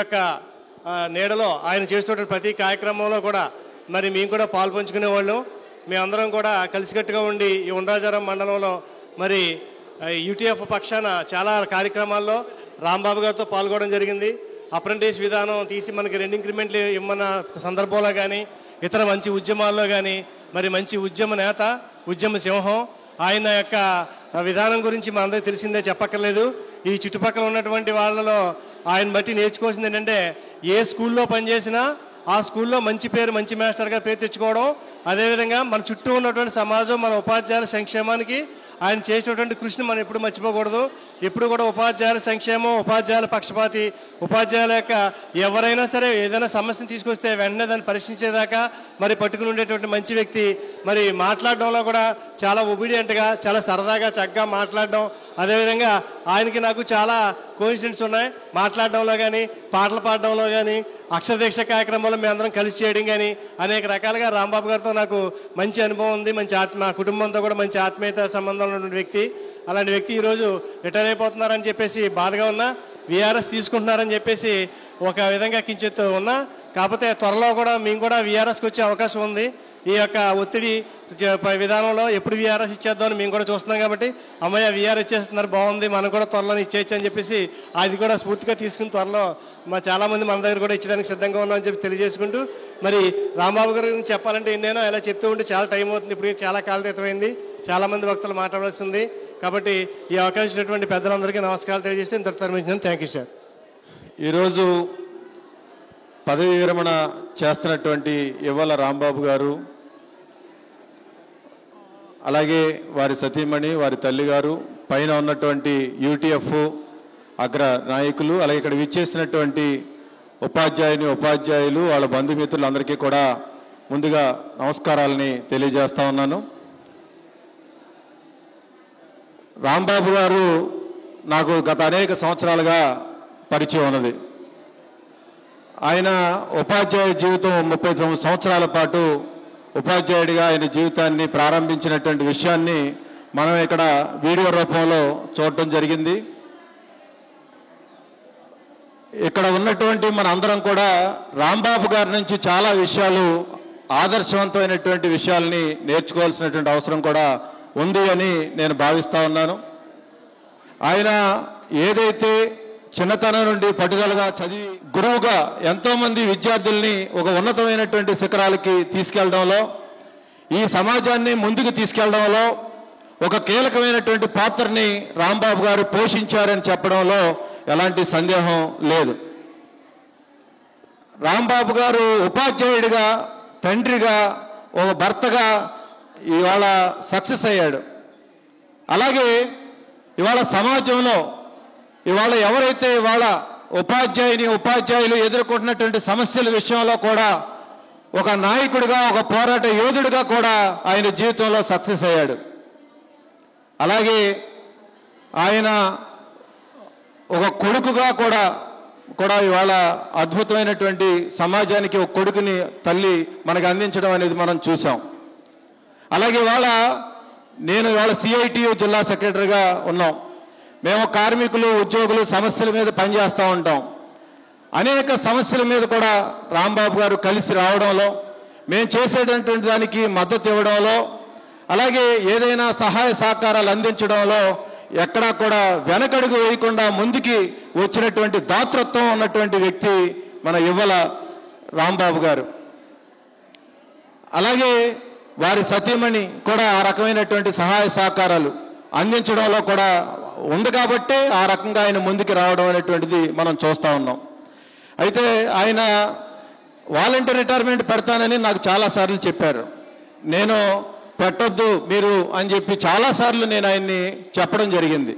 యొక్క నీడలో ఆయన చేస్తున్నటువంటి ప్రతి కార్యక్రమంలో కూడా మరి మేము కూడా పాల్పంచుకునేవాళ్ళం. మేమందరం కూడా కలిసికట్టుగా ఉండి ఈ ఉండ్రాజారం మండలంలో మరి యూటీఎఫ్ పక్షాన చాలా కార్యక్రమాల్లో రాంబాబు గారితో పాల్గొనడం జరిగింది. అప్రెంటిస్ విధానం తీసి మనకి 2 ఇంక్రిమెంట్లు ఇమ్మన్న సందర్భంలో కానీ ఇతర మంచి ఉద్యమాల్లో కానీ మరి మంచి ఉద్యమ నేత, ఉద్యమ సింహం. ఆయన యొక్క విధానం గురించి మనందరికీ తెలిసిందే, చెప్పక్కర్లేదు. ఈ చుట్టుపక్కల ఉన్నటువంటి వాళ్ళలో ఆయన బట్టి నేర్చుకోవాల్సింది ఏంటంటే ఏ స్కూల్లో పనిచేసినా ఆ స్కూల్లో మంచి పేరు, మంచి మాస్టర్గా పేరు తెచ్చుకోవడం, అదేవిధంగా మన చుట్టూ ఉన్నటువంటి సమాజం, మన ఉపాధ్యాయుల సంక్షేమానికి ఆయన చేసినటువంటి కృషిని మనం ఎప్పుడు మర్చిపోకూడదు. ఎప్పుడు కూడా ఉపాధ్యాయుల సంక్షేమం, ఉపాధ్యాయుల పక్షపాతి, ఉపాధ్యాయుల యొక్క ఎవరైనా సరే ఏదైనా సమస్యను తీసుకొస్తే వెంటనే దాన్ని పరీక్షించేదాకా మరి పట్టుకుని ఉండేటువంటి మంచి వ్యక్తి. మరి మాట్లాడడంలో కూడా చాలా ఒబీడియంట్గా, చాలా సరదాగా చక్కగా మాట్లాడడం, అదేవిధంగా ఆయనకి నాకు చాలా కోఇన్సిడెంట్స్ ఉన్నాయి. మాట్లాడడంలో కానీ, పాటలు పాడడంలో కానీ, అక్షరదీక్ష కార్యక్రమంలో మేము అందరం కలిసి చేయడం కానీ అనేక రకాలుగా రాంబాబు గారితో నాకు మంచి అనుభవం ఉంది. మంచి మా కుటుంబంతో కూడా మంచి ఆత్మీయత సంబంధం ఉన్నటువంటి వ్యక్తి. అలాంటి వ్యక్తి ఈరోజు రిటైర్ అయిపోతున్నారని చెప్పేసి బాధగా ఉన్నా, విఆర్ఎస్ తీసుకుంటున్నారని చెప్పేసి ఒక విధంగా కించెత్తు ఉన్నా. కాకపోతే త్వరలో కూడా మేము కూడా విఆర్ఎస్కి వచ్చే అవకాశం ఉంది. ఈ యొక్క ఒత్తిడి విధానంలో ఎప్పుడు విఆర్ఎస్ ఇచ్చేద్దామని మేము కూడా చూస్తున్నాం. కాబట్టి అమ్మయ్య విఆర్ఎస్ ఇచ్చేస్తున్నారు, బాగుంది, మనం కూడా త్వరలో ఇచ్చేయచ్చు అని చెప్పేసి అది కూడా స్ఫూర్తిగా తీసుకుని త్వరలో చాలామంది మన దగ్గర కూడా ఇచ్చేదానికి సిద్ధంగా ఉన్నామని చెప్పి తెలియజేసుకుంటూ, మరి రాంబాబు గారి గురించి చెప్పాలంటే ఎన్నైనా ఇలా చెప్తూ ఉంటే చాలా టైం అవుతుంది. ఇప్పుడు చాలా కాలతీతమైంది, చాలామంది వక్తలు మాట్లాడాల్సింది. కాబట్టి ఈ అవకాశం ఇచ్చినటువంటి పెద్దలందరికీ నమస్కారాలు తెలియజేసి ఇంత తరమించాను. Thank you sir. ఈరోజు పదవి విరమణ చేస్తున్నటువంటి ఇవ్వాల రాంబాబు గారు, అలాగే వారి సతీమణి, వారి తల్లిగారు, పైన ఉన్నటువంటి యూటీఎఫ్ అగ్ర నాయకులు, అలాగే ఇక్కడ విచ్చేసినటువంటి ఉపాధ్యాయులు, వాళ్ళ బంధుమిత్రులందరికీ కూడా ముందుగా నమస్కారాలని తెలియజేస్తా ఉన్నాను. రాంబాబు గారు నాకు గత అనేక సంవత్సరాలుగా పరిచయం ఉన్నది. ఆయన ఉపాధ్యాయ జీవితం 39 సంవత్సరాల పాటు ఉపాధ్యాయుడిగా ఆయన జీవితాన్ని ప్రారంభించినటువంటి విషయాన్ని మనం ఇక్కడ వీడియో రూపంలో చూడటం జరిగింది. ఇక్కడ ఉన్నటువంటి మన అందరం కూడా రాంబాబు గారి నుంచి చాలా విషయాలు, ఆదర్శవంతమైనటువంటి విషయాల్ని నేర్చుకోవాల్సినటువంటి అవసరం కూడా ఉంది అని నేను భావిస్తూ ఉన్నాను. ఆయన ఏదైతే చిన్నతనం నుండి పట్టుదలగా చదివి గురువుగా ఎంతోమంది విద్యార్థుల్ని ఒక ఉన్నతమైనటువంటి శిఖరాలకి తీసుకెళ్లడంలో, ఈ సమాజాన్ని ముందుకు తీసుకెళ్లడంలో ఒక కీలకమైనటువంటి పాత్రని రాంబాబు గారు పోషించారని చెప్పడంలో ఎలాంటి సందేహం లేదు. రాంబాబు గారు ఉపాధ్యాయుడిగా, తండ్రిగా, ఒక భర్తగా ఇవాళ సక్సెస్ అయ్యాడు. అలాగే ఇవాళ సమాజంలో ఇవాళ ఎవరైతే ఇవాళ ఉపాధ్యాయులు ఎదుర్కొంటున్నటువంటి సమస్యల విషయంలో కూడా ఒక నాయకుడిగా, ఒక పోరాట యోధుడిగా కూడా ఆయన జీవితంలో సక్సెస్ అయ్యాడు. అలాగే ఆయన ఒక కొడుకుగా కూడా ఇవాళ అద్భుతమైనటువంటి సమాజానికి ఒక కొడుకుని తల్లి మనకు అందించడం అనేది మనం చూసాం. అలాగే నేను ఇవాళ CITU జిల్లా సెక్రటరీగా ఉన్నాం. మేము కార్మికులు, ఉద్యోగులు సమస్యల మీద పనిచేస్తూ ఉంటాం. అనేక సమస్యల మీద కూడా రాంబాబు గారు కలిసి రావడంలో, మేము చేసేటటువంటి దానికి మద్దతు ఇవ్వడంలో, అలాగే ఏదైనా సహాయ సహకారాలు అందించడంలో ఎక్కడా కూడా వెనకడుగు వేయకుండా ముందుకి వచ్చినటువంటి దాతృత్వం ఉన్నటువంటి వ్యక్తి మన ఇవ్వల రాంబాబు గారు. అలాగే వారి సతీమణి కూడా ఆ రకమైనటువంటి సహాయ సహకారాలు అందించడంలో కూడా ఉంది కాబట్టే ఆ రకంగా ఆయన ముందుకు రావడం అనేటువంటిది మనం చూస్తూ ఉన్నాం. అయితే ఆయన వాలంటీర్ రిటైర్మెంట్ పెడతానని నాకు చాలాసార్లు చెప్పారు. నేను పెట్టొద్దు మీరు అని చెప్పి చాలాసార్లు నేను ఆయన్ని చెప్పడం జరిగింది.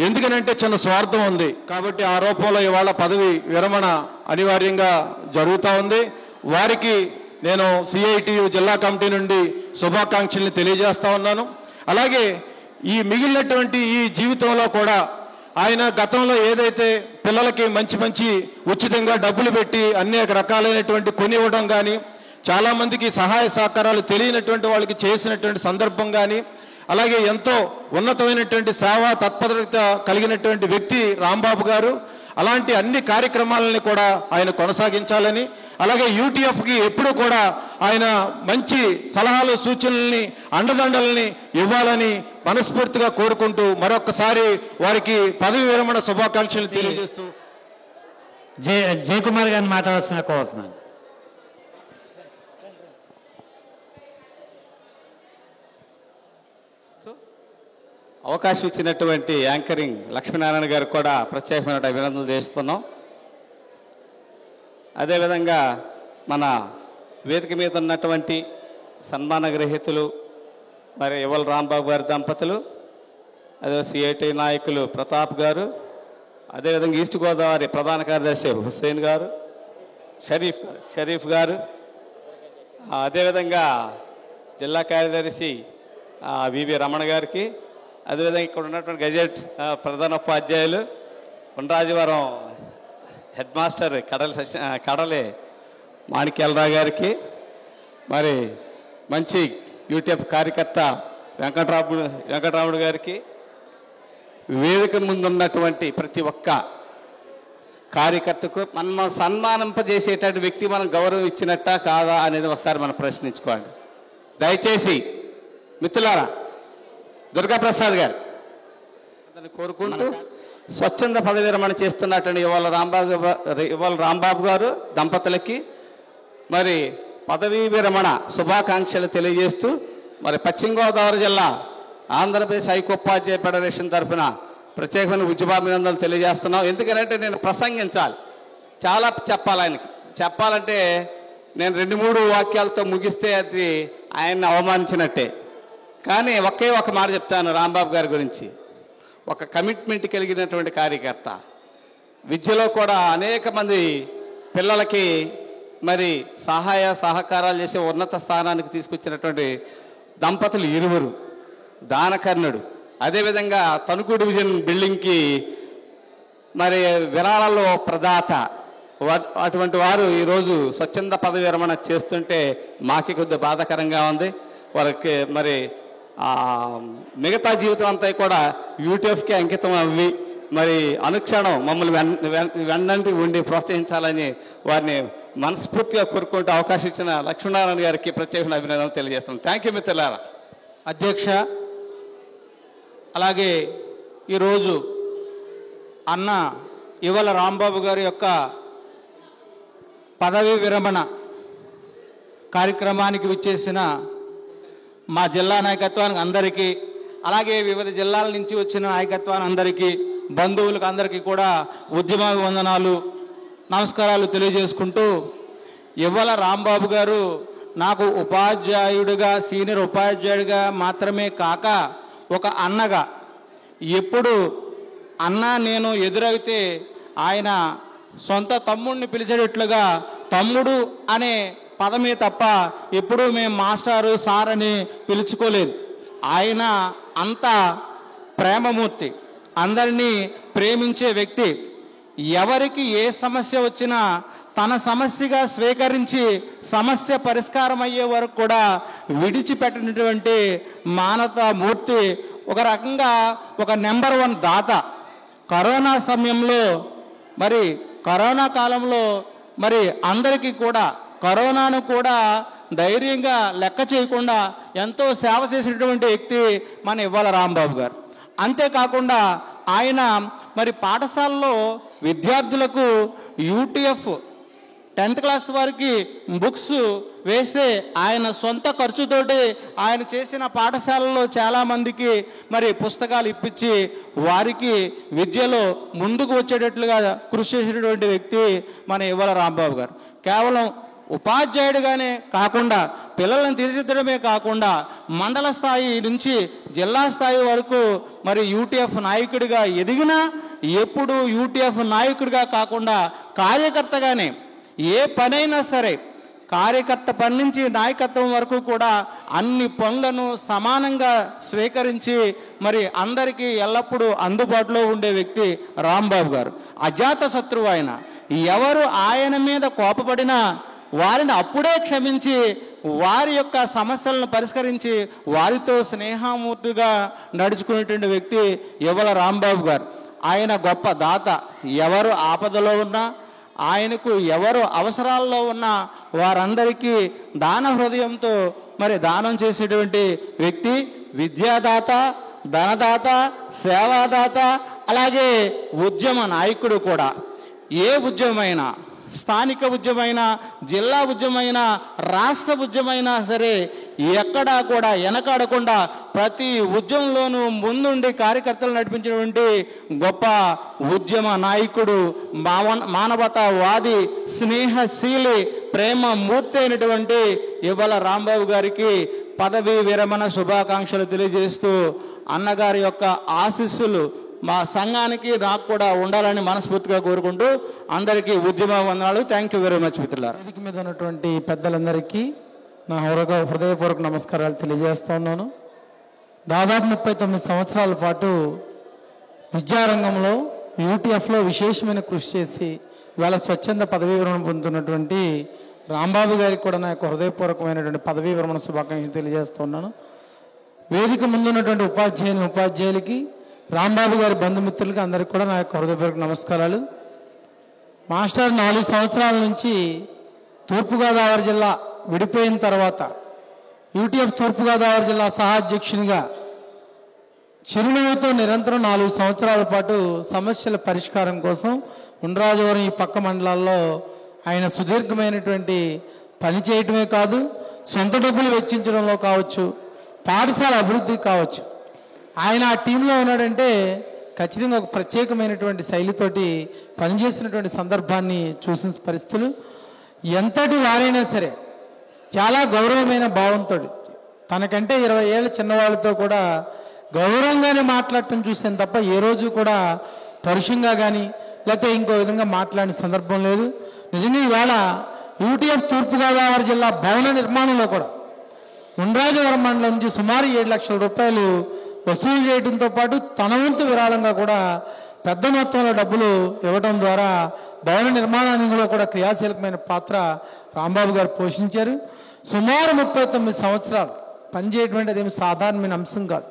ఎందుకనంటే చిన్న స్వార్థం ఉంది కాబట్టి ఆ రూపంలో ఇవాళ పదవి విరమణ అనివార్యంగా జరుగుతూ ఉంది. వారికి నేను CITU జిల్లా కమిటీ నుండి శుభాకాంక్షల్ని తెలియజేస్తా ఉన్నాను. అలాగే ఈ మిగిలినటువంటి ఈ జీవితంలో కూడా ఆయన గతంలో ఏదైతే పిల్లలకి మంచి ఉచితంగా డబ్బులు పెట్టి అనేక రకాలైనటువంటి కొనివ్వడం కానీ, చాలామందికి సహాయ సహకారాలు తెలియనటువంటి వాళ్ళకి చేసినటువంటి సందర్భం కానీ, అలాగే ఎంతో ఉన్నతమైనటువంటి సేవా తత్పరత కలిగినటువంటి వ్యక్తి రాంబాబు గారు. అలాంటి అన్ని కార్యక్రమాలని కూడా ఆయన కొనసాగించాలని, అలాగే UTFకి ఎప్పుడూ కూడా ఆయన మంచి సలహాలు, సూచనల్ని, అండదండల్ని ఇవ్వాలని మనస్ఫూర్తిగా కోరుకుంటూ మరొకసారి వారికి పదవి విరమణ శుభాకాంక్షలు తెలియజేస్తూ జయకుమార్ గారిని మాట్లాడాల్సిన కోరుతున్నాను. అవకాశం ఇచ్చినటువంటి యాంకరింగ్ లక్ష్మీనారాయణ గారికి కూడా ప్రత్యేకమైన అభినందనలు చేస్తున్నాం. అదేవిధంగా మన వేదిక మీద ఉన్నటువంటి సన్మాన గ్రహీతలు మరి ఇవ్వల రాంబాబు గారి దంపతులు, అదే CITU నాయకులు ప్రతాప్ గారు, అదేవిధంగా ఈస్ట్ గోదావరి ప్రధాన కార్యదర్శి హుస్సేన్ గారు, షరీఫ్ గారు, అదేవిధంగా జిల్లా కార్యదర్శి VV రమణ గారికి, అదేవిధంగా ఇక్కడ ఉన్నటువంటి గజెట్ ప్రధాన ఉపాధ్యాయులు, ఉండ్రాజవరం హెడ్ మాస్టర్ కడలే మాణిక్యాలరావు గారికి, మరి మంచి UTF కార్యకర్త వెంకటరాముడు గారికి, వేదిక ముందున్నటువంటి ప్రతి ఒక్క కార్యకర్తకు మనం సన్మానింపజేసేటటువంటి వ్యక్తి మనం గౌరవం ఇచ్చినట్టా కాదా అనేది ఒకసారి మనం ప్రశ్నించుకోండి. దయచేసి మిత్రులారా, దుర్గాప్రసాద్ గారు కోరుకుంటూ స్వచ్ఛంద పదవి విరమణ చేస్తున్నటువంటి ఇవ్వాల రాంబాబు గారు దంపతులకి మరి పదవీ విరమణ శుభాకాంక్షలు తెలియజేస్తూ, మరి పశ్చిమ గోదావరి జిల్లా ఆంధ్రప్రదేశ్ ఐక్యోపాధ్యాయ ఫెడరేషన్ తరఫున ప్రత్యేకమైన ఉద్యమాభినందనలు తెలియజేస్తున్నాం. ఎందుకంటే నేను ప్రసంగించాలి, చాలా చెప్పాలి. ఆయనకి చెప్పాలంటే నేను 2-3 వాక్యాలతో ముగిస్తే అది ఆయన్ని అవమానించినట్టే. కానీ ఒకే ఒక మాట చెప్తాను రాంబాబు గారి గురించి. ఒక కమిట్మెంట్ కలిగినటువంటి కార్యకర్త, విద్యలో కూడా అనేక మంది పిల్లలకి మరి సహాయ సహకారాలు చేసే ఉన్నత స్థానానికి తీసుకొచ్చినటువంటి దంపతులు ఇరువురు, దానకర్ణుడు. అదేవిధంగా తణుకు డివిజన్ బిల్డింగ్కి మరి విరాళాల్లో ప్రదాత, అటువంటి వారు ఈరోజు స్వచ్ఛంద పదవి విరమణ చేస్తుంటే మాకి కొద్దిగా బాధాకరంగా ఉంది. వారికి మరి మిగతా జీవితం అంతా కూడా UTFకి అంకితం అవ్వి మరి అనుక్షణం మమ్మల్ని వెన్నంటి ఉండి ప్రోత్సహించాలని వారిని మనస్ఫూర్తిగా కోరుకుంటూ అవకాశం ఇచ్చిన లక్ష్మీనారాయణ గారికి ప్రత్యేకమైన అభినందనలు తెలియజేస్తున్నాం. థ్యాంక్ యూ మిత్రులారా. అధ్యక్ష, అలాగే ఈరోజు అన్న ఇవ్వల రాంబాబు గారి యొక్క పదవీ విరమణ కార్యక్రమానికి విచ్చేసిన మా జిల్లా నాయకత్వానికి అందరికీ, అలాగే వివిధ జిల్లాల నుంచి వచ్చిన నాయకత్వాన్ని అందరికీ, బంధువులకు అందరికీ కూడా ఉద్యమాభివందనాలు, నమస్కారాలు తెలియజేసుకుంటూ ఇవ్వల రాంబాబు గారు నాకు ఉపాధ్యాయుడిగా, సీనియర్ ఉపాధ్యాయుడిగా మాత్రమే కాక ఒక అన్నగా, ఎప్పుడు అన్న నేను ఎదురైతే ఆయన సొంత తమ్ముడిని పిలిచేటట్లుగా తమ్ముడు అనే పదమే తప్ప ఎప్పుడూ మేము మాస్టారు, సార్ అని పిలుచుకోలేదు. ఆయన అంత ప్రేమమూర్తి, అందరినీ ప్రేమించే వ్యక్తి. ఎవరికి ఏ సమస్య వచ్చినా తన సమస్యగా స్వీకరించి సమస్య పరిష్కారం అయ్యే వరకు కూడా విడిచిపెట్టినటువంటి మానవతామూర్తి. ఒక రకంగా ఒక నెంబర్ 1 దాత. కరోనా సమయంలో మరి కరోనా కాలంలో మరి అందరికీ కూడా కరోనాను కూడా ధైర్యంగా లెక్క చేయకుండా ఎంతో సేవ చేసినటువంటి వ్యక్తి మన ఇవ్వాల రాంబాబు గారు. అంతేకాకుండా ఆయన మరి పాఠశాలలో విద్యార్థులకు యూటీఎఫ్ 10th క్లాస్ వారికి బుక్స్ వేస్తే ఆయన సొంత ఖర్చుతోటి ఆయన చేసిన పాఠశాలలో చాలామందికి మరి పుస్తకాలు ఇప్పించి వారికి విద్యలో ముందుకు వచ్చేటట్లుగా కృషి చేసినటువంటి వ్యక్తి మన ఇవ్వాల రాంబాబు గారు. కేవలం ఉపాధ్యాయుడిగానే కాకుండా పిల్లలను తీర్చిదిద్దడమే కాకుండా మండల స్థాయి నుంచి జిల్లా స్థాయి వరకు మరి యూటీఎఫ్ నాయకుడిగా ఎదిగినా ఎప్పుడు యూటీఎఫ్ నాయకుడిగా కాకుండా కార్యకర్తగానే ఏ పనైనా సరే కార్యకర్త పని నుంచి నాయకత్వం వరకు కూడా అన్ని పనులను సమానంగా స్వీకరించి మరి అందరికీ ఎల్లప్పుడూ అందుబాటులో ఉండే వ్యక్తి రాంబాబు గారు. అజాత శత్రువు ఆయన. ఎవరు ఆయన మీద కోపపడినా వారిని అప్పుడే క్షమించి వారి యొక్క సమస్యలను పరిష్కరించి వారితో స్నేహమూర్తిగా నడుచుకునేటువంటి వ్యక్తి ఇవ్వాల రాంబాబు గారు. ఆయన గొప్ప దాత. ఎవరు ఆపదలో ఉన్నా, ఆయనకు ఎవరు అవసరాల్లో ఉన్నా వారందరికీ దాన హృదయంతో మరి దానం చేసేటువంటి వ్యక్తి. విద్యాదాత, ధనదాత, సేవాదాత, అలాగే ఉద్యమ నాయకుడు కూడా. ఏ ఉద్యమైనా, స్థానిక ఉద్యమైనా, జిల్లా ఉద్యమైనా, రాష్ట్ర ఉద్యమైనా సరే ఎక్కడా కూడా వెనకాడకుండా ప్రతి ఉద్యమంలోనూ ముందుండి కార్యకర్తలు నడిపించినటువంటి గొప్ప ఉద్యమ నాయకుడు, మానవతావాది, స్నేహశీలి, ప్రేమ మూర్తి అయినటువంటి ఇవ్వాల రాంబాబు గారికి పదవీ విరమణ శుభాకాంక్షలు తెలియజేస్తూ అన్నగారి యొక్క ఆశీస్సులు మా సంఘానికి నాకు కూడా ఉండాలని మనస్ఫూర్తిగా కోరుకుంటూ అందరికీ ఉద్యమ వందనాలు. థ్యాంక్ యూ వెరీ మచ్ మిత్రులారా. వేదిక మీద ఉన్నటువంటి పెద్దలందరికీ నా హృదయపూర్వక నమస్కారాలు తెలియజేస్తూ ఉన్నాను. దాదాపు 39 సంవత్సరాల పాటు విద్యారంగంలో యూటీఎఫ్లో విశేషమైన కృషి చేసి ఇవాళ స్వచ్ఛంద పదవీ విరమణ పొందుతున్నటువంటి రాంబాబు గారికి కూడా నా యొక్క హృదయపూర్వకమైనటువంటి పదవీ విరమణ శుభాకాంక్షలు తెలియజేస్తూ ఉన్నాను. వేదిక ముందున్నటువంటి ఉపాధ్యాయులకి, రాంబాబు గారి బంధుమిత్రులకి అందరికీ కూడా నా యొక్క హృదయపూర్వక నమస్కారాలు. మాస్టర్ 4 సంవత్సరాల నుంచి తూర్పుగోదావరి జిల్లా విడిపోయిన తర్వాత యూటీఎఫ్ తూర్పుగోదావరి జిల్లా సహాధ్యక్షునిగా చిరునవ్వుతో నిరంతరం 4 సంవత్సరాల పాటు సమస్యల పరిష్కారం కోసం ఉండ్రాజవరం ఈ పక్క మండలాల్లో ఆయన సుదీర్ఘమైనటువంటి పని చేయటమే కాదు, సొంత డబ్బులు వెచ్చించడంలో కావచ్చు, పాఠశాల అభివృద్ధి కావచ్చు, ఆయన ఆ టీంలో ఉన్నాడంటే ఖచ్చితంగా ఒక ప్రత్యేకమైనటువంటి శైలితోటి పనిచేసినటువంటి సందర్భాన్ని చూసిన పరిస్థితులు. ఎంతటి వారైనా సరే చాలా గౌరవమైన భావంతో తనకంటే 20 ఏళ్ళ చిన్నవాళ్ళతో కూడా గౌరవంగానే మాట్లాడటం చూసాను తప్ప ఏ రోజు కూడా పరుషంగా కానీ లేకపోతే ఇంకో విధంగా మాట్లాడిన సందర్భం లేదు. నిజంగా ఇవాళ యూటీఎఫ్ తూర్పుగోదావరి జిల్లా భవన నిర్మాణంలో కూడా ఉండ్రాజవరం మండలం నుంచి సుమారు 7 లక్షల రూపాయలు వసూలు చేయడంతో పాటు తన వంతు విరాళంగా కూడా పెద్ద మొత్తంలో డబ్బులు ఇవ్వడం ద్వారా భవన నిర్మాణంలో కూడా క్రియాశీలకమైన పాత్ర రాంబాబు గారు పోషించారు. సుమారు 39 సంవత్సరాలు పనిచేయటువంటి అదేమి సాధారణమైన అంశం కాదు.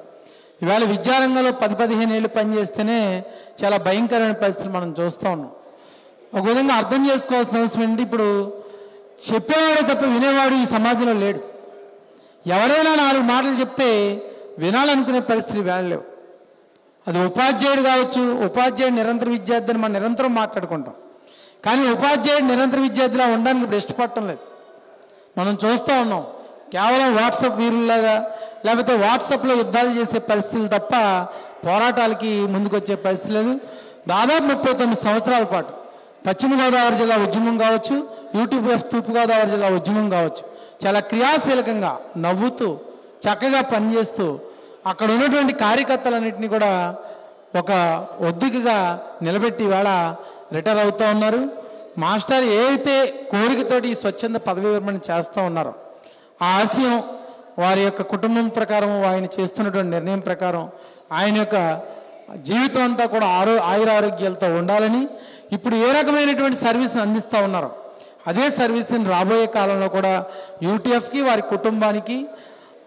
ఇవాళ విద్యారంగంలో 10-15 ఏళ్ళు పనిచేస్తేనే చాలా భయంకరమైన పరిస్థితులు మనం చూస్తూ ఉన్నాం. ఒక విధంగా అర్థం చేసుకోవాల్సిన అవసరం ఏంటి, ఇప్పుడు చెప్పేవాడే తప్ప వినేవాడు ఈ సమాజంలో లేడు. ఎవరైనా 4 మాటలు చెప్తే వినాలనుకునే పరిస్థితి వేళలేవు. అది ఉపాధ్యాయుడు కావచ్చు, ఉపాధ్యాయుడు నిరంతర విద్యార్థి అని మనం నిరంతరం మాట్లాడుకుంటాం. కానీ ఉపాధ్యాయుడు నిరంతర విద్యార్థిలా ఉండడానికి ఇప్పుడు ఇష్టపడటం లేదు. మనం చూస్తూ ఉన్నాం కేవలం వాట్సాప్ వీరుల్లాగా లేకపోతే వాట్సాప్లో యుద్ధాలు చేసే పరిస్థితులు తప్ప పోరాటాలకి ముందుకొచ్చే పరిస్థితి లేదు. దాదాపు 39 సంవత్సరాల పాటు పశ్చిమ గోదావరి జిల్లా ఉద్యమం కావచ్చు, యూటీఎఫ్ తూర్పుగోదావరి జిల్లా ఉద్యమం కావచ్చు, చాలా క్రియాశీలకంగా నవ్వుతూ చక్కగా పనిచేస్తూ అక్కడ ఉన్నటువంటి కార్యకర్తలన్నింటినీ కూడా ఒక ఒద్దికగా నిలబెట్టి ఇవాళ రిటైర్ అవుతూ ఉన్నారు. మాస్టర్ ఏదైతే కోరికతోటి ఈ స్వచ్ఛంద పదవి విరమణ చేస్తూ ఉన్నారో ఆ ఆశయం వారి యొక్క కుటుంబం ప్రకారం ఆయన చేస్తున్నటువంటి నిర్ణయం ప్రకారం ఆయన యొక్క జీవితం అంతా కూడా ఆయురారోగ్యాలతో ఉండాలని, ఇప్పుడు ఏ రకమైనటువంటి సర్వీస్ని అందిస్తూ ఉన్నారో అదే సర్వీస్ని రాబోయే కాలంలో కూడా యూటీఎఫ్కి వారి కుటుంబానికి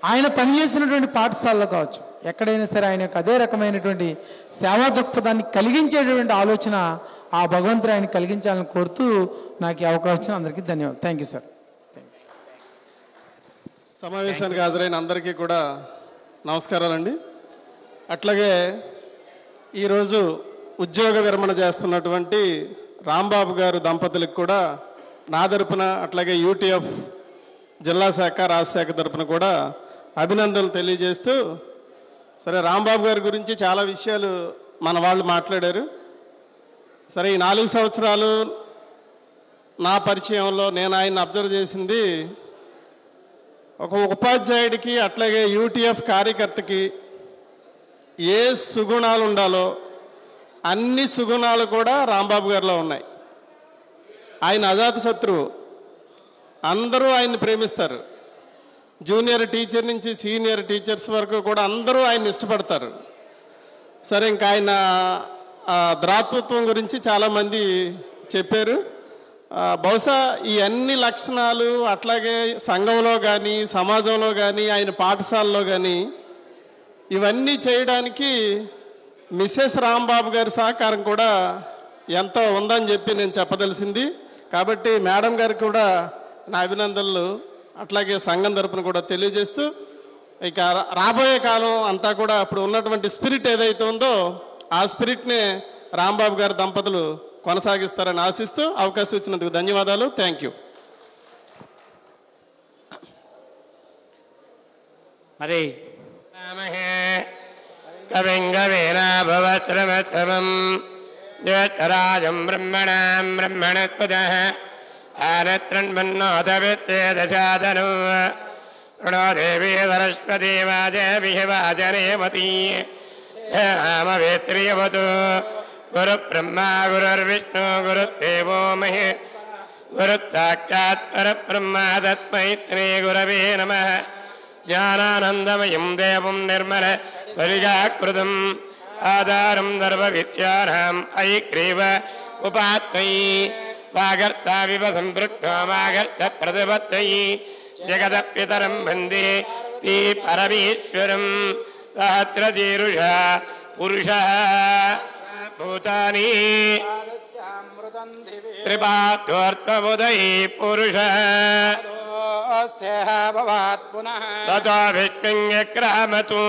ఆయన పనిచేసినటువంటి పాఠశాలలో కావచ్చు ఎక్కడైనా సరే ఆయన యొక్క అదే రకమైనటువంటి సేవా దృక్పథాన్ని కలిగించేటువంటి ఆలోచన ఆ భగవంతుడు ఆయన కలిగించాలని కోరుతూ నాకు ఈ అవకాశం అందరికీ ధన్యవాదాలు. Thank you sir. సమావేశానికి హాజరైన అందరికీ కూడా నమస్కారాలండి. అట్లాగే ఈరోజు ఉద్యోగ విరమణ చేస్తున్నటువంటి రాంబాబు గారు దంపతులకు కూడా నా తరపున అట్లాగే యూటీఎఫ్ జిల్లా శాఖ రాష్ట్ర శాఖ తరపున కూడా అభినందనలు తెలియజేస్తూ, సరే రాంబాబు గారి గురించి చాలా విషయాలు మన వాళ్ళు మాట్లాడారు. సరే ఈ 4 సంవత్సరాలు నా పరిచయంలో నేను ఆయన అబ్జర్వ్ చేసింది, ఒక ఉపాధ్యాయుడికి అట్లాగే యూటీఎఫ్ కార్యకర్తకి ఏ సుగుణాలు ఉండాలో అన్ని సుగుణాలు కూడా రాంబాబు గారిలో ఉన్నాయి. ఆయన అజాతశత్రువు, అందరూ ఆయన్ని ప్రేమిస్తారు. జూనియర్ టీచర్ నుంచి సీనియర్ టీచర్స్ వరకు కూడా అందరూ ఆయన్ని ఇష్టపడతారు. సరే ఇంకా ఆయన ద్రాతృత్వం గురించి చాలామంది చెప్పారు. బహుశా ఈ అన్ని లక్షణాలు అట్లాగే సంఘంలో కానీ సమాజంలో కానీ ఆయన పాఠశాలలో కానీ ఇవన్నీ చేయడానికి మిస్సెస్ రాంబాబు గారి సహకారం కూడా ఎంతో ఉందని చెప్పి నేను చెప్పదలిసింది. కాబట్టి మేడం గారికి కూడా నా అభినందనలు అట్లాగే సంఘం తరపున కూడా తెలియజేస్తూ, ఇక రాబోయే కాలం అంతా కూడా అప్పుడు ఉన్నటువంటి స్పిరిట్ ఏదైతే ఉందో ఆ స్పిరిట్నే రాంబాబు గారి దంపతులు కొనసాగిస్తారని ఆశిస్తూ అవకాశం ఇచ్చినందుకు ధన్యవాదాలు. Thank you. మరి కవింగవీనాభవత్రమత్రమం జ్యోతిరాజం బ్రహ్మణాం బ్రహ్మణస్పదః ఆనత్రన్మన్నోదవిత్తేదశాదనం రుణో దేవీ వరస్పతి వాజభిః వాజనేమతి రామవేత్రియవతు గురుబ్రహ్మా గురుర్విష్ణు గురుదేవో మహే గురుసాక్షాత్ పరబ్రహ్మ తస్మై శ్రీ గురవే నమః. జ్ఞానానందమయం దేవం నిర్మల పరిజాకృతం ఆధారం సర్వవిద్యానాం ఐగ్రీవ ఉపాత్మయీ వాగర్తా వివ సంపృక్తో వాగర్త ప్రతిపత్తయీ జగదపితరం వందే తే పరమేశ్వరం సహస్రశీర్షా పురుషః భూతాని త్రిపాదోర్త్వముదయీ పురుషః తతో విష్ణుక్రామతు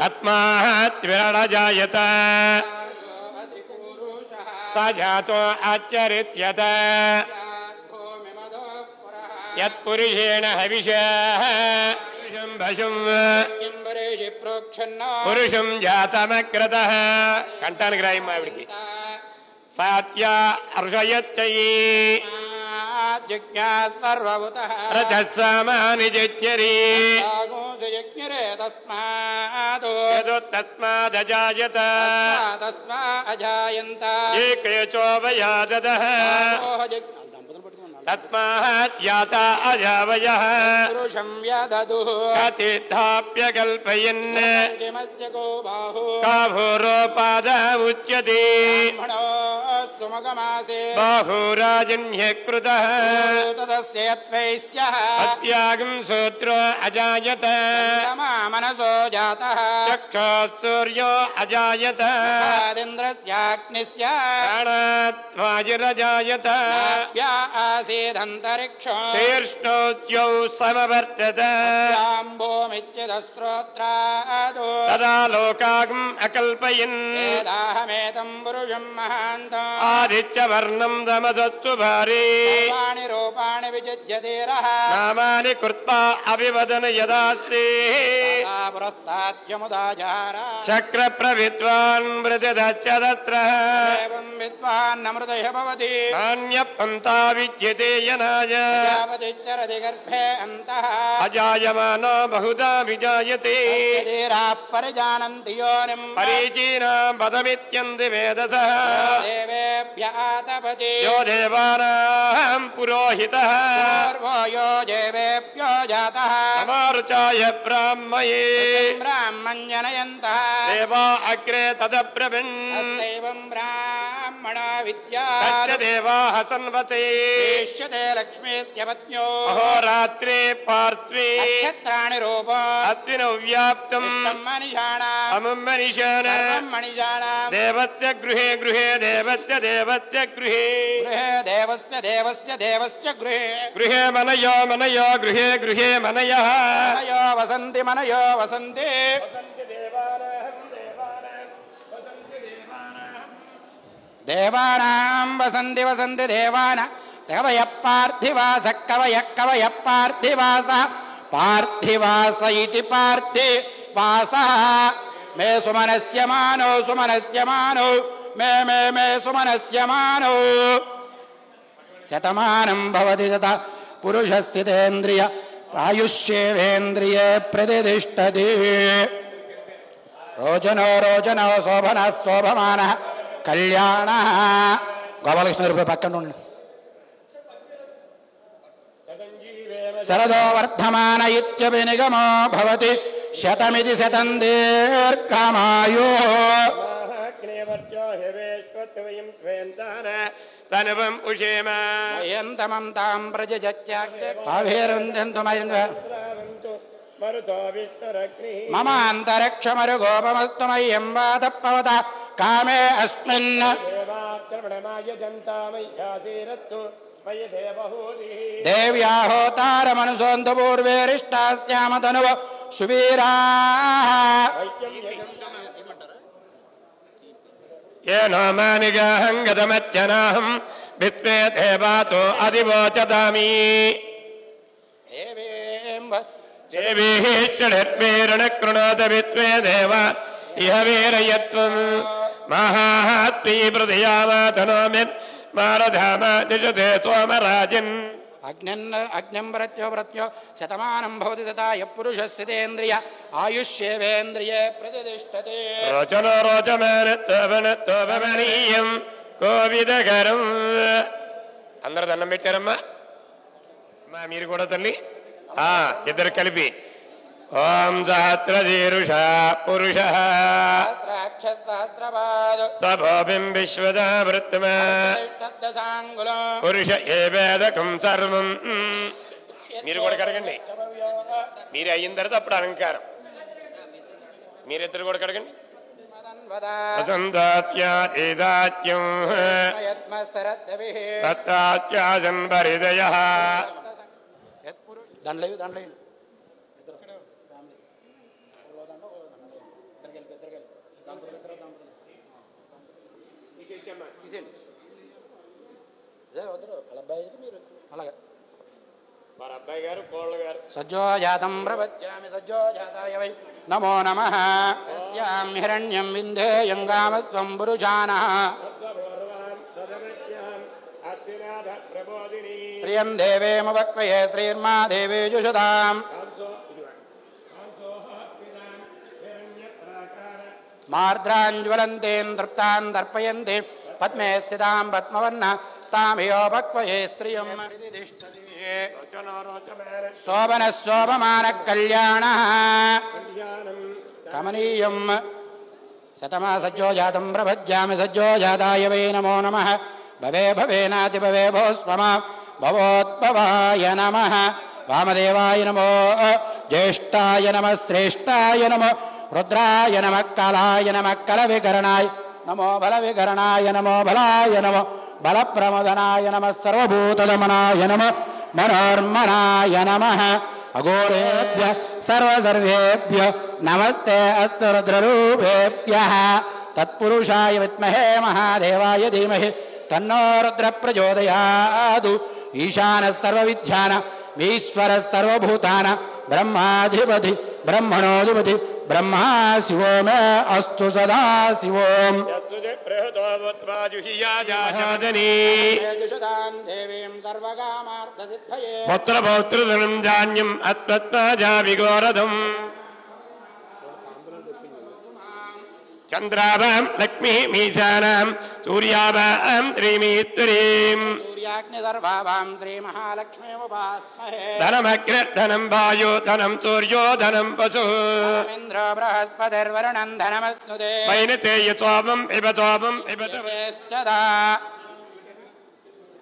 తస్మాత్ విరళజాయత స జాతో ఆచరిత్యత యత్పురుషేణ హవిషః పురుషం జాతమగ్రతః. కంఠానికి రాయమ్మ ఆవిడికి. సాత్య అర్షయచ్చయీ రజస్సామాని జజ్ఞరీ తస్మాదజాయత ఏకేచో వయాదదః తస్మాత్ యాత అజావయః కతిధాప్యకల్పయన్ కాభూరోపాద ఉచ్యతే బాహురాజన్యకృతః అత్యాగం సూత్రో అజాయత మనసో జాతః చక్షుః సూర్యో అజాయత ఇంద్రస్యాగ్నిస్య ప్రాణాత్ వాయురజాయత आसीदन्तरिक्षो शीर्ष्णोद्यौ समवर्तत भूमिच्यतस्त्रोत्रादो तदा लोकागम् अकल्पयन् वेदाहमेतं पुरुषं महान्तम् आदित्यवर्णं दमदस्तु भारी सर्वाणि रूपाणि विचिज्यतेरः नामानि कृत्वा अभिवदन यदास्ति पुरस्ताद्यमुदाचार चक्रप्रविद्वान् मृतदच्च तत्र एवं विद्वान् अमृतः भवति नान्यपन्था विद्यते यनाय प्रजापतिश्चरति गर्भे अन्तः अजायमानो बहुधा विजायते धीराः परिजानन्ति योनिम् परीचीनां पदमित्यन्ति वेदसः देवेभ्य आतपति यो देवानां पुरोहितः पूर्वो यो देवेभ्यो जातः समारुचाय ब्राह्मये ब्राह्मण्यनयन्तः देवा अग्रे तदब्रवीन् हस्तैवं ब्राह्मणा विद्या तस्य देवाः सन्वते इष्यते लक्ष्मीस्य पत्न्यो अहोरात्रे पार्त्वे नक्षत्राणि रूपम् अद्विनौ व्याप्तम् मनिषाणाम् अमुं मनिषाण मनिषाणाम् देवस्य गृहे गृहे देवस्य देवस्य गृहे गृहे देवस्य देवस्य देवस्य गृहे गृहे मनयो मनयो गृहे गृहे मनयः मनयो वसन्ति मनयो वसन्ति देवानां वसन्ति वसन्ति देवान कवयः पार्थिवासः कवयः कवयः पार्थिवासः पार्थिवास इति पार्थिवासः मे सुमनस्य मानौ सुमनस्य मानौ मे मे मे सुमनस्य मानौ शतमानं भवति तथा पुरुषस्थितेन्द्रिय आयुष्येवेन्द्रिये प्रतिष्ठति रोचनो रोचनो शोभनः शोभमानः कल्याणः गोपालकृष्ण रूपे पक्कन शरदो वर्धमान इत्यपि निगमो भवति शतमिति शतं दीर्घमायुः तनुवम् उषेम यन्तमं तां प्रजजत्याग्निर्भावेरुन्धन्तुमयन्द मम अन्तरिक्षमरुगोपमस्तु मह्यं वातः पवता कामे अस्मिन् देव्या होतारमनुसोऽन्तु पूर्वेरिष्टास्याम तनुव सुवीराः येनो मानिगाहं गतमत्यनाहं विस्मे देवातो अधिवोचतामि देवीः षड्वीरणकृणोत विस्मे देवा इह वीरयत्वं महात्मी प्रधियामातनोमिन् मारधाम दिशते सोमराजन् अग्निं प्रत्यो प्रत्यो शतमानं भवति तथा यः पुरुषस्थितेन्द्रिय आयुष्येवेन्द्रिये प्रतिष्ठते रोचनो रोचमानत्वमनीయం కోవిదకరం అందరూ దండం పెట్టారమ్మా మా మీరు కూడా తల్లి ఇద్దరు కలిపి ఓం సహస్రశీరుష పురుష సభోభిం విశ్వదావృత్తమా పురుష ఏ వేదకం సర్వం మీరు కూడా కడగండి మీరు అయిన తర్వాత అప్పుడు అలంకారం మీరిద్దరు కూడా కడగండి వసంతాత్యాదాత్యం తత్తాత్యాసన్ పరిదయః దండలేవు దండలేవు అబ్బాయి గారు కోళ్ళ గారు సజ్జోజాతం ప్రపద్యామి సజ్జోజాతాయ వై నమో నమః యస్యాం హిరణ్యం వింధేయం గామస్వం పురుషానః శ్రియం దేవేమవక్వయే శ్రీర్మా దేవే జుషతాం మార్ద్రాంజ్వలంతేం తృప్తాం తర్పయంతే పద్మే స్థితాం పద్మవర్ణ తామయోపక్వయే శ్రియం శోభన శోభమాన కళ్యాణ కమనీయం శతమా సజ్జోజాతం ప్రపద్యామి సజ్జోజాతాయ వై నమో నమః భవే భవేనాతి భవే భోస్వమా భవోద్భవాయ నమః వామదేవాయ నమో జ్యేష్ఠాయ నమః శ్రేష్ఠాయ నమో రుద్రాయ నమః కాలాయ నమః కల వికరణాయ నమో బల వికరణాయ నమో బలాయ నమో బలప్రమదనాయ నమ సర్వభూతదమనాయ నమ మనోర్మనాయ నమ అఘోరేభ్య సర్వసర్వేభ్య నమస్తే అస్తు రుద్రరూపేభ్యః తత్పురుషాయ విద్మహే మహాదేవాయ ధీమహి తన్నో రుద్ర ప్రచోదయాదు ఈశాన సర్వవిద్యాన ఈశ్వర సర్వభూతాన బ్రహ్మాధిపతి బ్రహ్మణోధిపతి బ్రహ్మా శివో మే అస్తు సదా శివోం పుత్రపౌత్రధనం ధాన్యం అత్పత్మాజావిగోరథం చంద్రాభాం లక్ష్మీ మీశానాం సూర్యాభాం త్రిమీశ్వరీం సూర్యాగ్నిదర్భావాం శ్రీ మహాలక్ష్మీముపాస్మహే ధనమగ్రధనం వాయో ధనం సూర్యో ధనం పశు ఇంద్ర బృహస్పతిర్వరుణం ధనమస్నుతే వైనతేయ సోమం పిబతోమం పిబత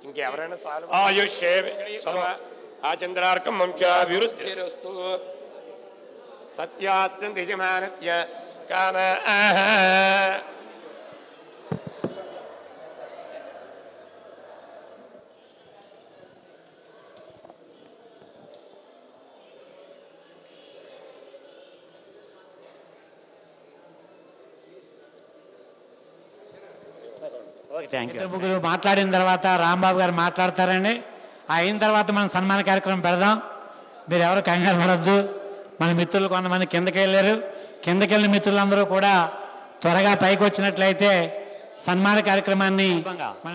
ఇంకెవరైనా ఆయుష్యే ఆ చంద్రార్కం వంశాభివృద్ధి సత్యాస్తం యజమానత్య కామ ముగ్గురు మాట్లాడిన తర్వాత రాంబాబు గారు మాట్లాడతారండి. అయిన తర్వాత మనం సన్మాన కార్యక్రమం పెడదాం. మీరు ఎవరు కంగారు పడద్దు. మన మిత్రులు కొంతమంది కిందకి వెళ్ళారు. కిందకి వెళ్ళిన మిత్రులందరూ కూడా త్వరగా పైకి వచ్చినట్లయితే సన్మాన కార్యక్రమాన్ని మన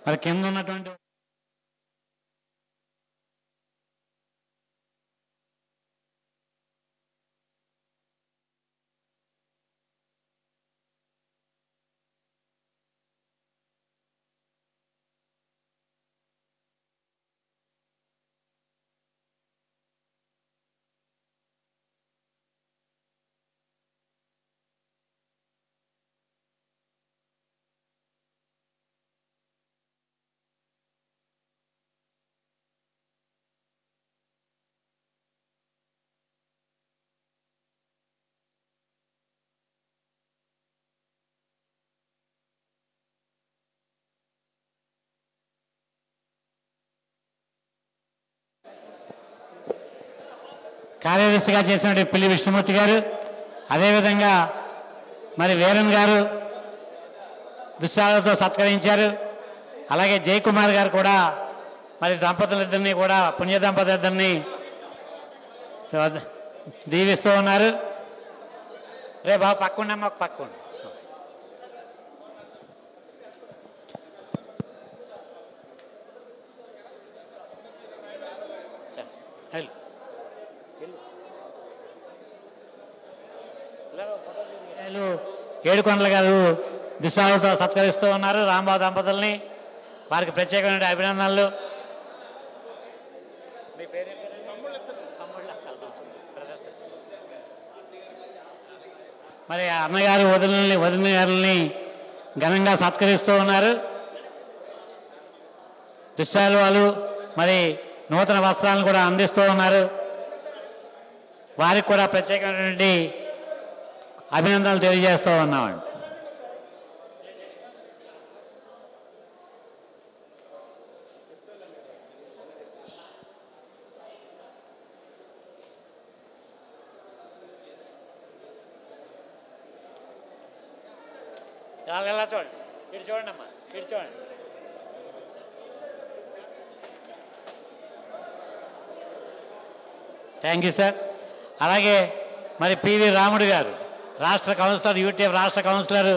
మరి కింద ఉన్నటువంటి కార్యదర్శిగా చేసినటువంటి పిల్లి విష్ణుమూర్తి గారు, అదేవిధంగా మరి వీరన్ గారు దుశ్శాలతో సత్కరించారు. అలాగే జయకుమార్ గారు కూడా మరి దంపతులిద్దరినీ కూడా పుణ్య దంపతులిద్దరినీ దీవిస్తూ ఉన్నారు. రే బాబు పక్కన మాకు పక్కన ఏడుకొండల గారు దిశాలతో సత్కరిస్తూ ఉన్నారు రాంబాబు దంపతుల్ని. వారికి ప్రత్యేకమైన అభినందనలు. మరి అన్నగారు వదిన గారిని ఘనంగా సత్కరిస్తూ ఉన్నారు. దుశ్శాలు వాళ్ళు మరి నూతన వస్త్రాలను కూడా అందిస్తూ ఉన్నారు. వారికి కూడా ప్రత్యేకమైనటువంటి అభినందనలు తెలియజేస్తూ ఉన్నామండి. ఎలా చూడండి, ఇటు చూడండి అమ్మా, ఇటు చూడండి. Thank you sir. అలాగే మరి పివి రాముడు గారు రాష్ట్ర కౌన్సిలర్, యూటీఎఫ్ రాష్ట్ర కౌన్సిలర్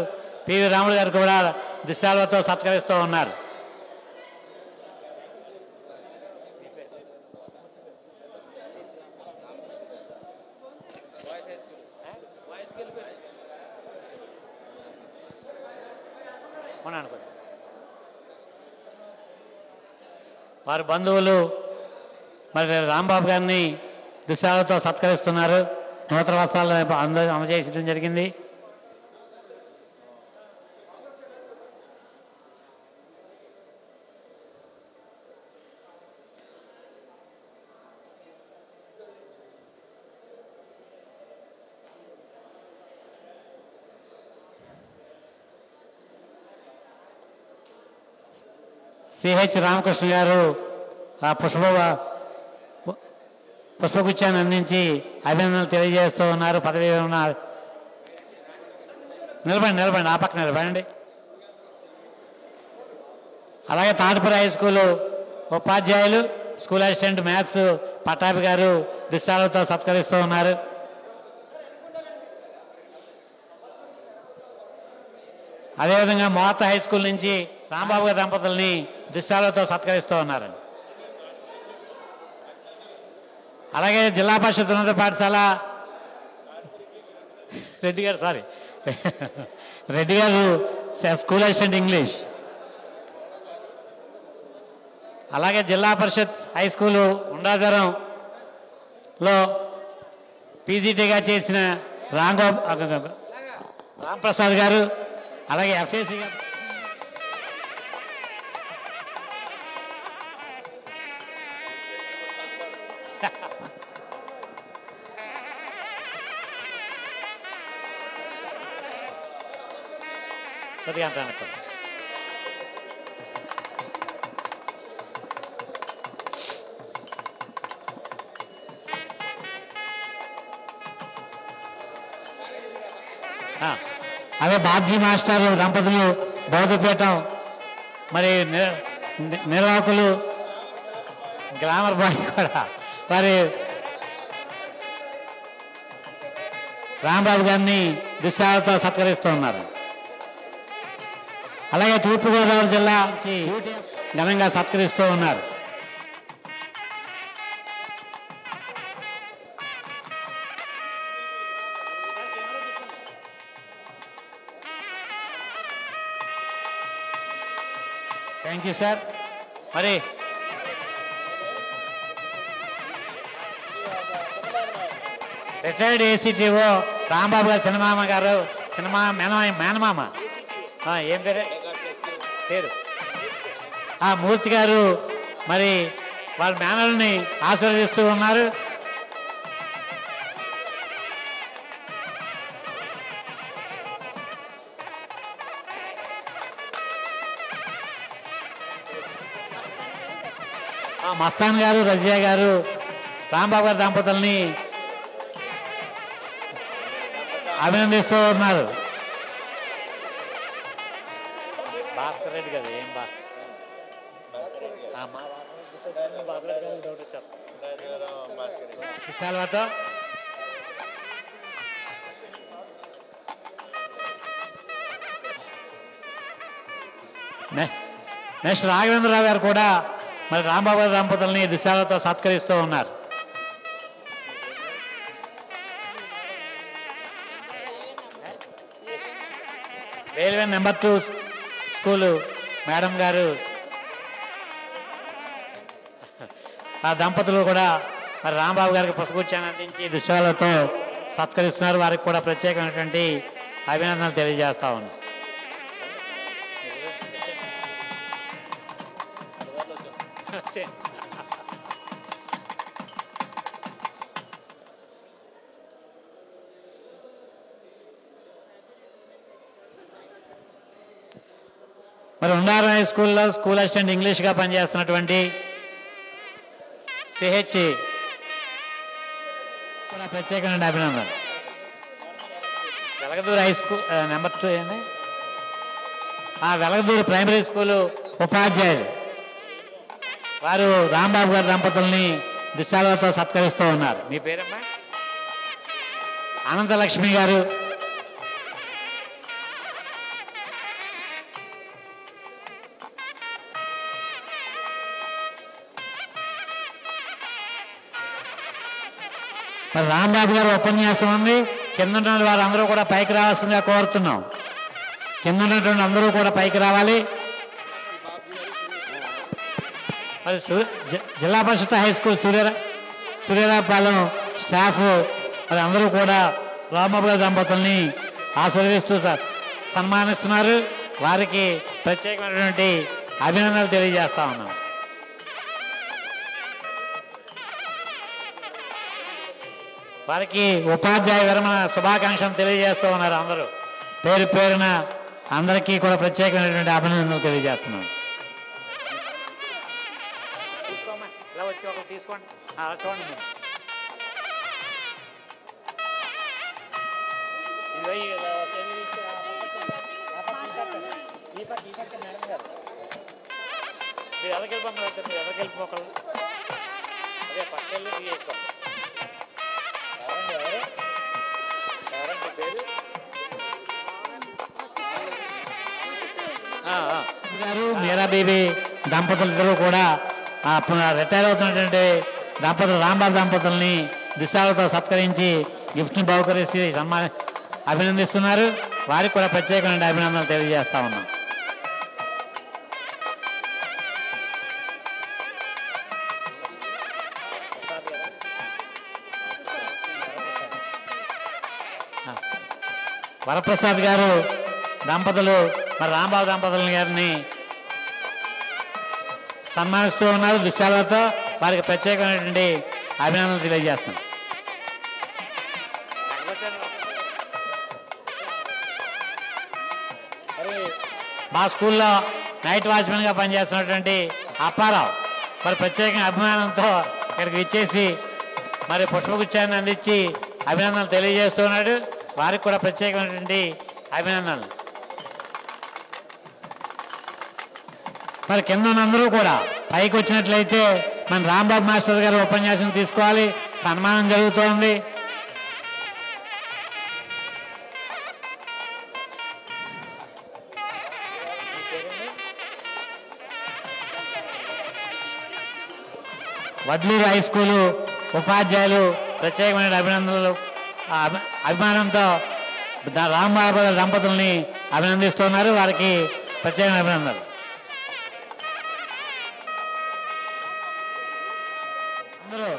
పివి రాముడు గారు కూడా దుశ్శాలతో సత్కరిస్తూ ఉన్నారు. వారి బంధువులు మరి రాంబాబు గారిని దుశ్శాలతో సత్కరిస్తున్నారు. నూతన వస్త్రాలు అందజేయడం జరిగింది. సిహెచ్ రామకృష్ణ గారు ఆ పుష్పగుచ్చాన్ని అందించి అభినందనలు తెలియజేస్తూ ఉన్నారు. పదవి ఉన్నారు. నిలబడి ఆ పక్క నిలబడండి. అలాగే తాటిపుర హై స్కూలు ఉపాధ్యాయులు స్కూల్ అసిస్టెంట్ మ్యాథ్స్ పట్టాభి గారు దుశ్శాలతో సత్కరిస్తూ ఉన్నారు. అదేవిధంగా మోత హై స్కూల్ నుంచి రాంబాబు గారి దంపతుల్ని దుశ్శాలతో సత్కరిస్తూ ఉన్నారు. అలాగే జిల్లా పరిషత్ ఉన్నత పాఠశాల రెడ్డి గారు స్కూల్ అసిస్టెంట్ ఇంగ్లీష్. అలాగే జిల్లా పరిషత్ హై స్కూలు ఉండాజరంలో పీజీటీగా చేసిన రాంప్రసాద్ గారు, అలాగే ఎఫ్ఏసి గారు, కొద్దిగా అంత అనుకోండి. అదే బాబ్జీ మాస్టర్ దంపతులు బౌద్ధపీఠం మరి నిర్వాహకులు గ్లామర్ బాయ్ కూడా మరి రాంబాబు గారిని దుశ్శాలతో సత్కరిస్తూ ఉన్నారు. అలాగే తూర్పుగోదావరి జిల్లా నుంచి ఘనంగా సత్కరిస్తూ ఉన్నారు. Thank you sir. మరి రిటైర్డ్ ఏసీటీఓ రాంబాబు గారు మేనమామ ఏం పేరు మూర్తి గారు మరి వాళ్ళ మేనల్ని ఆశీర్వదిస్తూ ఉన్నారు. మస్తాన్ గారు రజియా గారు రాంబాబు గారి దంపతుల్ని అభినందిస్తూ ఉన్నారు. భాస్కర్ రెడ్డి గారు ఏం విశాలతో నెక్స్ట్ రాఘవేంద్రరావు గారు కూడా మరి రాంబాబు గారి దంపతుల్ని దుశ్శాలతో సత్కరిస్తూ ఉన్నారు. రైల్వే నెంబర్ 2 స్కూలు మేడం గారు ఆ దంపతులు కూడా మరి రాంబాబు గారికి పుష్పగుచ్చాన్ని అందించి దుశ్శాలతో సత్కరిస్తున్నారు. వారికి కూడా ప్రత్యేకమైనటువంటి అభినందనలు తెలియజేస్తా ఉన్నాం. మరి ఉండారు హై స్కూల్లో స్కూల్ అసిస్టెంట్ ఇంగ్లీష్గా పనిచేస్తున్నటువంటి సిహెచ్ కూడా ప్రత్యేకమైన అభినందనలు. వెలగదూరు హై స్కూల్ నెంబర్ 2 అండి. వెలగదూరు ప్రైమరీ స్కూలు ఉపాధ్యాయులు వారు రాంబాబు గారి దంపతుల్ని దుశ్శాలతో సత్కరిస్తూ ఉన్నారు. మీ పేరమ్మా? అనంతలక్ష్మి గారు. మరి రాంబాబు గారు ఉపన్యాసం ఉంది. కింద ఉన్నటువంటి వారు అందరూ కూడా పైకి రావాల్సిందిగా కోరుతున్నాం. కింద ఉన్నటువంటి అందరూ కూడా పైకి రావాలి. మరి జిల్లా పరిషత్ హై స్కూల్ సూర్యరాపాలెం స్టాఫ్ మరి అందరూ కూడా రాంబాబు గారి దంపతుల్ని ఆశీర్వదిస్తూ సన్మానిస్తున్నారు. వారికి ప్రత్యేకమైనటువంటి అభినందనలు తెలియజేస్తా ఉన్నాం. వారికి ఉపాధ్యాయ విరమణ శుభాకాంక్షలు తెలియజేస్తూ ఉన్నారు. అందరూ పేరు పేరున అందరికీ కూడా ప్రత్యేకమైనటువంటి అభినందనలు తెలియజేస్తున్నాం. తీసుకోండి, చూడండి. మీరు ఎదకెళ్ళిపోతున్నారు, మీరు ఎదకెళ్ళిపోకలు అదే పక్కకెళ్ళి తీసుకోండి. గారు మీరా బీబీ దంపతులిద్దరూ కూడా రిటైర్ అవుతున్నటువంటి దంపతులు రాంబాబు దంపతుల్ని దుశాలతో సత్కరించి గిఫ్ట్ని బహుకరించి అభినందిస్తున్నారు. వారికి కూడా ప్రత్యేకమైన అభినందనలు తెలియజేస్తా ఉన్నాం. వరప్రసాద్ గారు దంపతులు మరి రాంబాబు దంపతుల గారిని సన్మానిస్తూ ఉన్నారు. దుశ్శాలతో వారికి ప్రత్యేకమైనటువంటి అభినందనలు తెలియజేస్తాం. మా స్కూల్లో నైట్ వాచ్మెన్గా పనిచేస్తున్నటువంటి అప్పారావు మరి ప్రత్యేకంగా అభిమానంతో ఇక్కడికి ఇచ్చేసి మరి పుష్పగుచ్చాన్ని అందించి అభినందనలు తెలియజేస్తున్నాడు. వారికి కూడా ప్రత్యేకమైనటువంటి అభినందనలు. మరి కింద అందరూ కూడా పైకి వచ్చినట్లయితే మన రాంబాబు మాస్టర్ గారు ఉపన్యాసం తీసుకోవాలి. సన్మానం జరుగుతోంది. వడ్లూరు హై స్కూలు ఉపాధ్యాయులు ప్రత్యేకమైన అభినందనలు అభిమానంతో రాంబాబు దంపతుల్ని అభినందిస్తున్నారు. వారికి ప్రత్యేకమైన అభినందనలు. అందరూ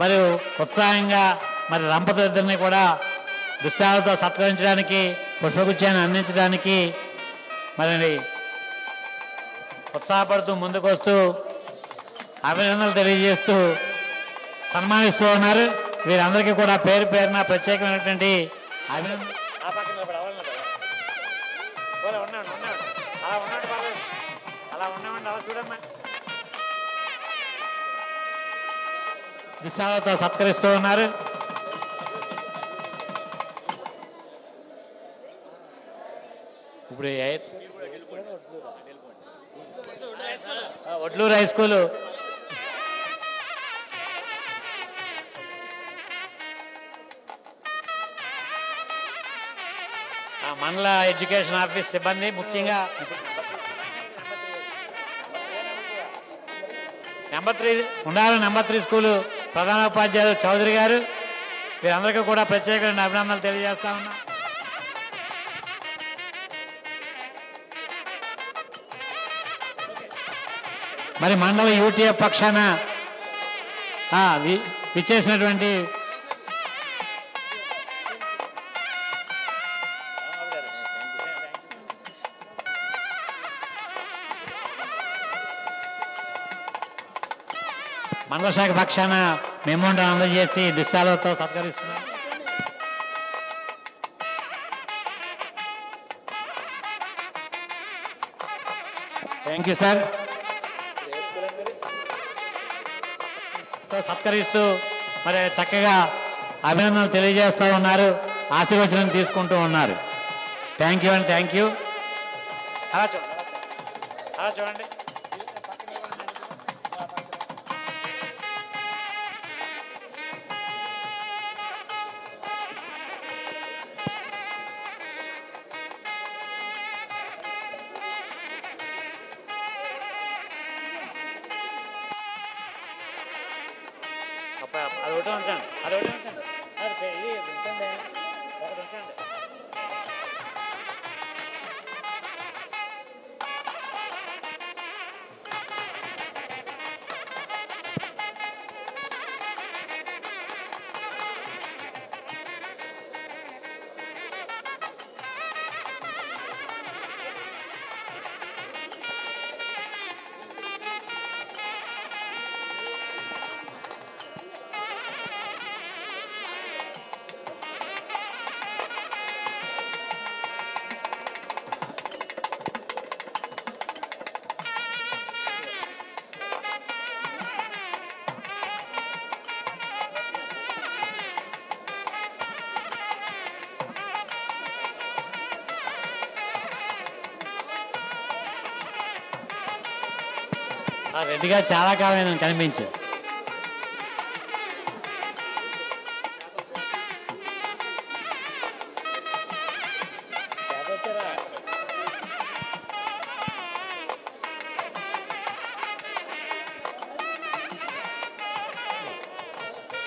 మరి ఉత్సాహంగా మరి దంపతులిద్దరిని కూడా దుశ్శాలతో సత్కరించడానికి పుష్పగుచ్చాన్ని అందించడానికి మరి ఉత్సాహపడుతూ ముందుకు వస్తూ అభినందనలు తెలియజేస్తూ సన్మానిస్తూ ఉన్నారు. వీరందరికీ కూడా పేరు పేరున ప్రత్యేకమైనటువంటి అభినందన. దుశ్శాలతో సత్కరిస్తూ ఉన్నారు. ఇప్పుడు వడ్లూరు హై స్కూలు మండల ఎడ్యుకేషన్ ఆఫీస్ సిబ్బంది ముఖ్యంగా నెంబర్ 3 స్కూలు ప్రధానోపాధ్యాయులు చౌదరి గారు వీరందరికీ కూడా ప్రత్యేకమైన అభినందనలు తెలియజేస్తా ఉన్నా. మరి మండల యూటీఎఫ్ పక్షాన విచ్చేసినటువంటి మండల శాఖ పక్షాన మెమోండం అందజేసి దుశ్శాలతో సత్కరిస్తున్నాం. Thank you sir. సత్కరిస్తూ మరి చక్కగా అభినందనలు తెలియజేస్తూ ఉన్నారు. ఆశీర్వచనం తీసుకుంటూ ఉన్నారు. థ్యాంక్ యూ అండి. Thank you. అలా చూడండి. అది ఒకటి ఉంచండి. ఇది ఉంచండి. ఒకటి ఉంచండి. రెడ్డిగా చాలా కాలం కనిపించి.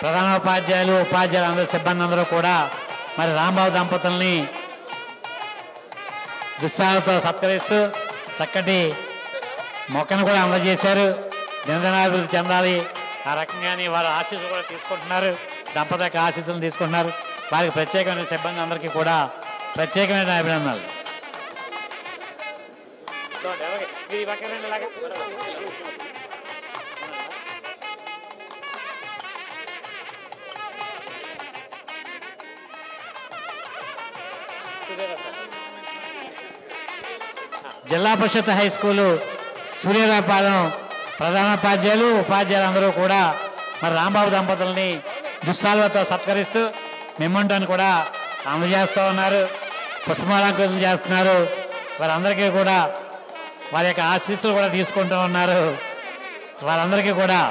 ప్రధానోపాధ్యాయులు, ఉపాధ్యాయులు అందరూ, సిబ్బంది అందరూ కూడా మరి రాంబాబు దంపతుల్ని దుశ్శాలతో సత్కరిస్తూ చక్కటి మొక్కను కూడా అందజేశారు. దినదినాభివృద్ధి చెందాలి ఆ రకంగానే వారు ఆశీస్సులు కూడా తీసుకుంటున్నారు. దంపతి యొక్క ఆశీస్సులను తీసుకుంటున్నారు. వారికి ప్రత్యేకమైన సిబ్బంది అందరికీ కూడా ప్రత్యేకమైన అభినందనలు. జిల్లా పరిషత్ హై స్కూలు సూర్యరాపాలెం ప్రధానోపాధ్యాయులు, ఉపాధ్యాయులు అందరూ కూడా మరి రాంబాబు దంపతుల్ని దుశ్శాలువతో సత్కరిస్తూ మెమంటోని కూడా అందజేస్తూ ఉన్నారు. పుష్పమాలంకరణ చేస్తున్నారు. వారందరికీ కూడా వారి యొక్క ఆశీస్సులు కూడా తీసుకుంటూ ఉన్నారు. వారందరికీ కూడా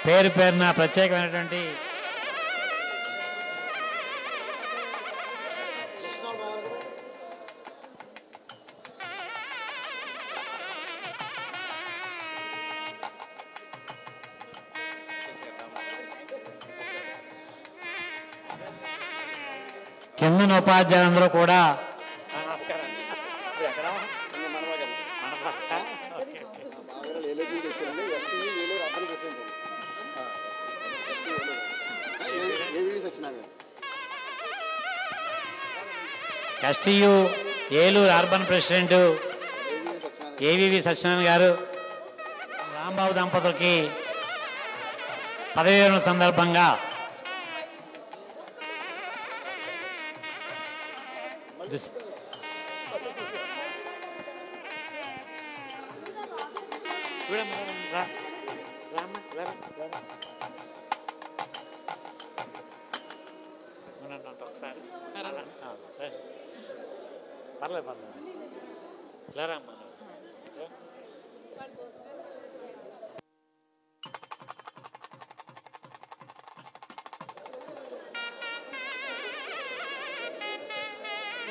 పేరు పేరున ప్రత్యేకమైనటువంటి కిందన ఉపాధ్యాయులందరూ కూడా STU Eluru urban president AVV Satyanarayana గారు రాంబాబు దంపతులకి పదవీ విరమణ సందర్భంగా పర్లేదు లేరమ్మా.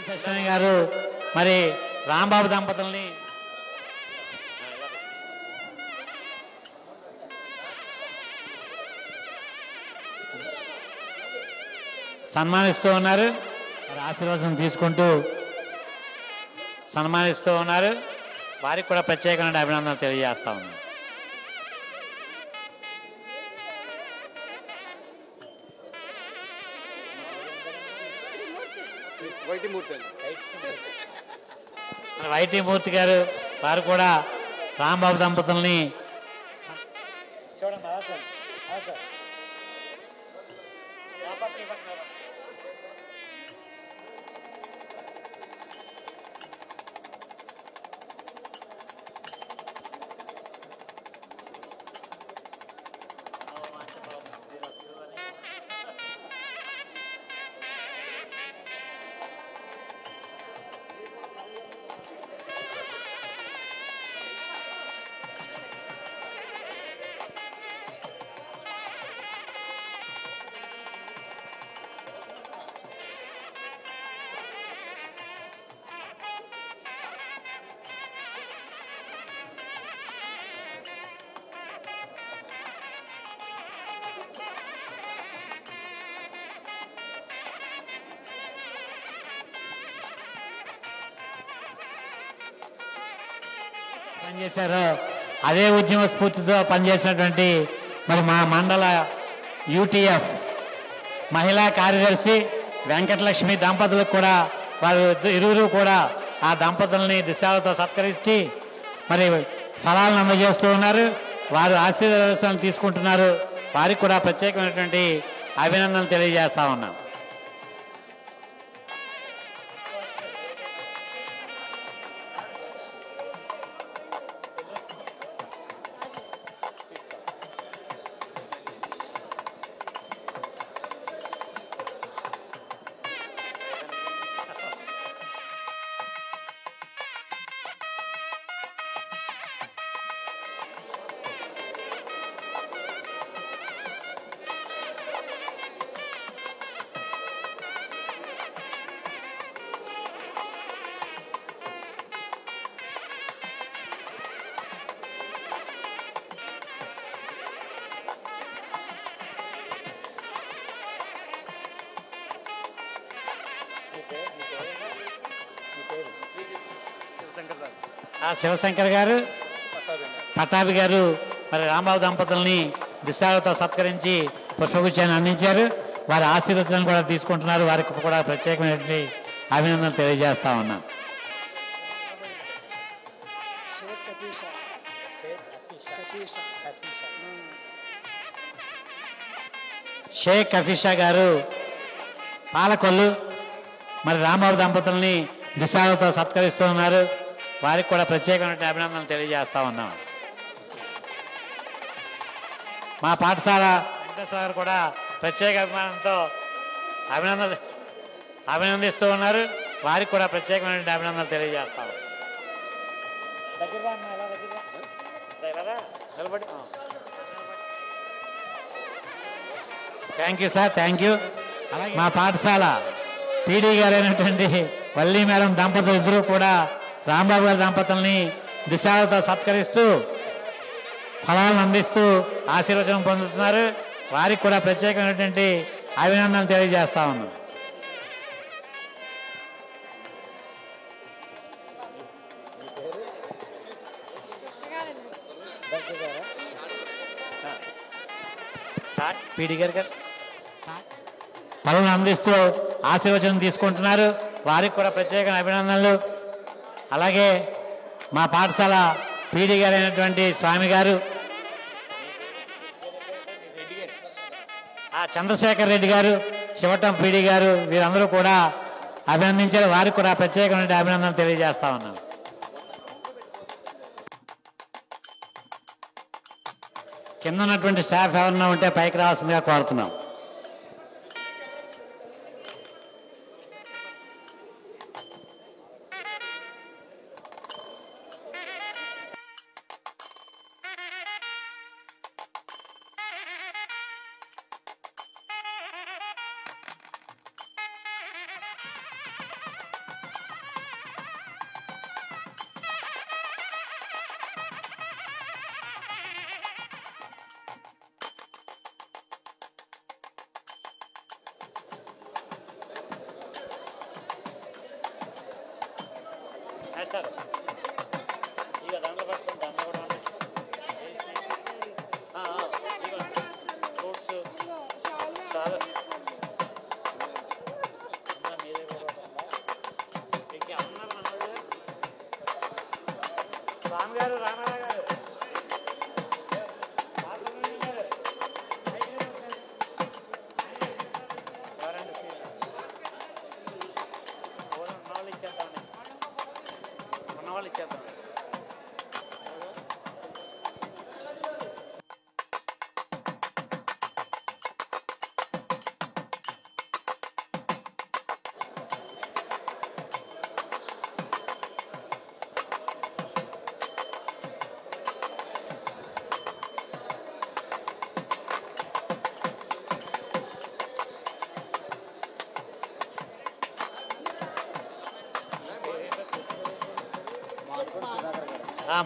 సత్యనారాయణ గారు మరి రాంబాబు దంపతుల్ని సన్మానిస్తూ ఉన్నారు. మరి ఆశీర్వాదం తీసుకుంటూ సన్మానిస్తూ ఉన్నారు. వారికి కూడా ప్రత్యేకమైన అభినందనలు తెలియజేస్తా ఉన్నాను. వైటీ మూర్తి గారు వారు కూడా రాంబాబు దంపతుల్ని చూడండి. పనిచేశారో అదే ఉద్యమ స్ఫూర్తితో పనిచేసినటువంటి మరి మా మండల యూటీఎఫ్ మహిళా కార్యదర్శి వెంకటలక్ష్మి దంపతులకు కూడా వారు ఇరువురు కూడా ఆ దంపతుల్ని దుశ్శాలతో సత్కరించి మరి ఫలాలను అందజేస్తూ ఉన్నారు. వారు ఆశీర్వాదాలు తీసుకుంటున్నారు. వారికి కూడా ప్రత్యేకమైనటువంటి అభినందనలు తెలియజేస్తా ఉన్నాం. శివశంకర్ గారు, పటాభి గారు మరి రాంబాబు దంపతుల్ని దుశ్శాలతో సత్కరించి పుష్పగుచ్చాన్ని అందించారు. వారి ఆశీర్వచనాన్ని కూడా తీసుకుంటున్నారు. వారికి కూడా ప్రత్యేకమైనటువంటి అభినందనలు తెలియజేస్తా ఉన్నాం. షేక్ అఫీషా గారు పాలకొల్లు మరి రాంబాబు దంపతుల్ని దుశ్శాలతో సత్కరిస్తూ ఉన్నారు. వారికి కూడా ప్రత్యేకమైన అభినందనలు తెలియజేస్తా ఉన్నాం. మా పాఠశాల వెంకటేశ్వర గారు కూడా ప్రత్యేక అభిమానంతో అభినందిస్తూ ఉన్నారు. వారికి కూడా ప్రత్యేకమైన అభినందనలు తెలియజేస్తా ఉన్నాం. Thank you sir, thank you. అలాగే మా పాఠశాల పీడీ గారైనటువంటి వల్లి మేడం దంపతులు ఇద్దరు కూడా రాంబాబు గారి దంపతుల్ని దుశ్శాలతో సత్కరిస్తూ ఫలాలను అందిస్తూ ఆశీర్వచనం పొందుతున్నారు. వారికి కూడా ప్రత్యేకమైనటువంటి అభినందనలు తెలియజేస్తా ఉన్నాం. పీడీ గారు ఫలాలను అందిస్తూ ఆశీర్వచనం తీసుకుంటున్నారు. వారికి కూడా ప్రత్యేక అభినందనలు. అలాగే మా పాఠశాల పీడీ గారు అయినటువంటి స్వామి గారు, చంద్రశేఖర్ రెడ్డి గారు, శివటం పీడీ గారు వీరందరూ కూడా అభినందించారు. వారికి కూడా ప్రత్యేకమైన అభినందనలు తెలియజేస్తా ఉన్నాం. కింద ఉన్నటువంటి స్టాఫ్ ఎవరన్నా ఉంటే పైకి రావాల్సిందిగా కోరుతున్నాం.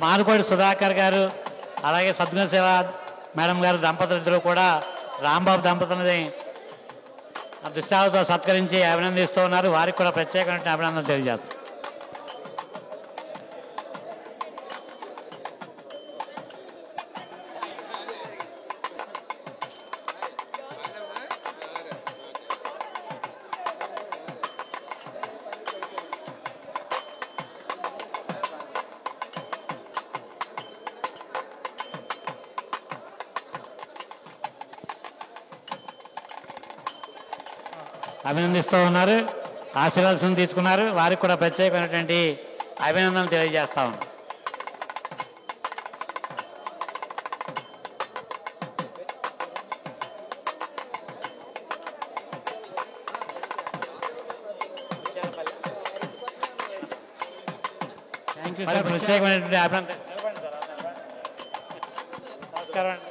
మానుకోడి సుధాకర్ గారు అలాగే సద్గుణ సేవ మేడం గారు దంపతులు ఇద్దరు కూడా రాంబాబు దంపతులని దుశ్శాలతో సత్కరించి అభినందిస్తూ ఉన్నారు. వారికి కూడా ప్రత్యేకమైన అభినందనలు తెలియజేస్తారు. అభినందిస్తూ ఉన్నారు. ఆశీర్వాదం తీసుకున్నారు. వారికి కూడా ప్రత్యేకమైనటువంటి అభినందనలు తెలియజేస్తా ఉన్నాం. Thank you sir. ప్రత్యేకమైనటువంటి అభినందన. నమస్కారం అండి.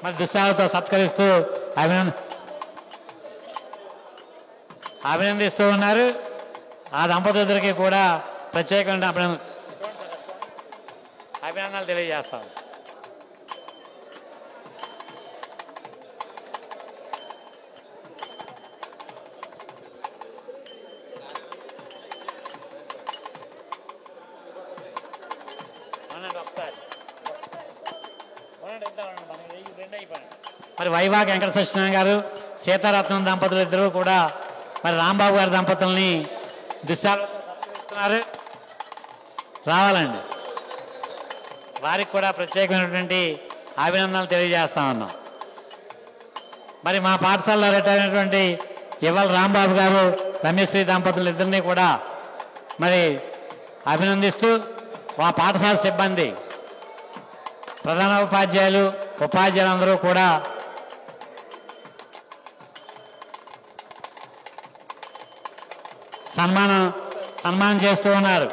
మరి దుశ్శాలతో సత్కరిస్తూ అభినందిస్తూ ఉన్నారు. ఆ దంపతులిద్దరికీ కూడా ప్రత్యేకమైన అభినందనలు తెలియజేస్తాం. మరి వైవాగ్ వెంకట సత్యనారాయణ గారు సీతారత్నం దంపతులు ఇద్దరు కూడా మరి రాంబాబు గారి దంపతుల్ని దుశ్శాలతో సత్కరిస్తున్నారు. రావాలండి. వారికి కూడా ప్రత్యేకమైనటువంటి అభినందనలు తెలియజేస్తా ఉన్నాం. మరి మా పాఠశాలలో రిటైర్ అయినటువంటి ఇవాళ రాంబాబు గారు రమేశ్రీ దంపతులు ఇద్దరిని కూడా మరి అభినందిస్తూ ఆ పాఠశాల సిబ్బంది, ప్రధాన ఉపాధ్యాయులు, ఉపాధ్యాయులందరూ కూడా సన్మానం చేస్తూ ఉన్నారు.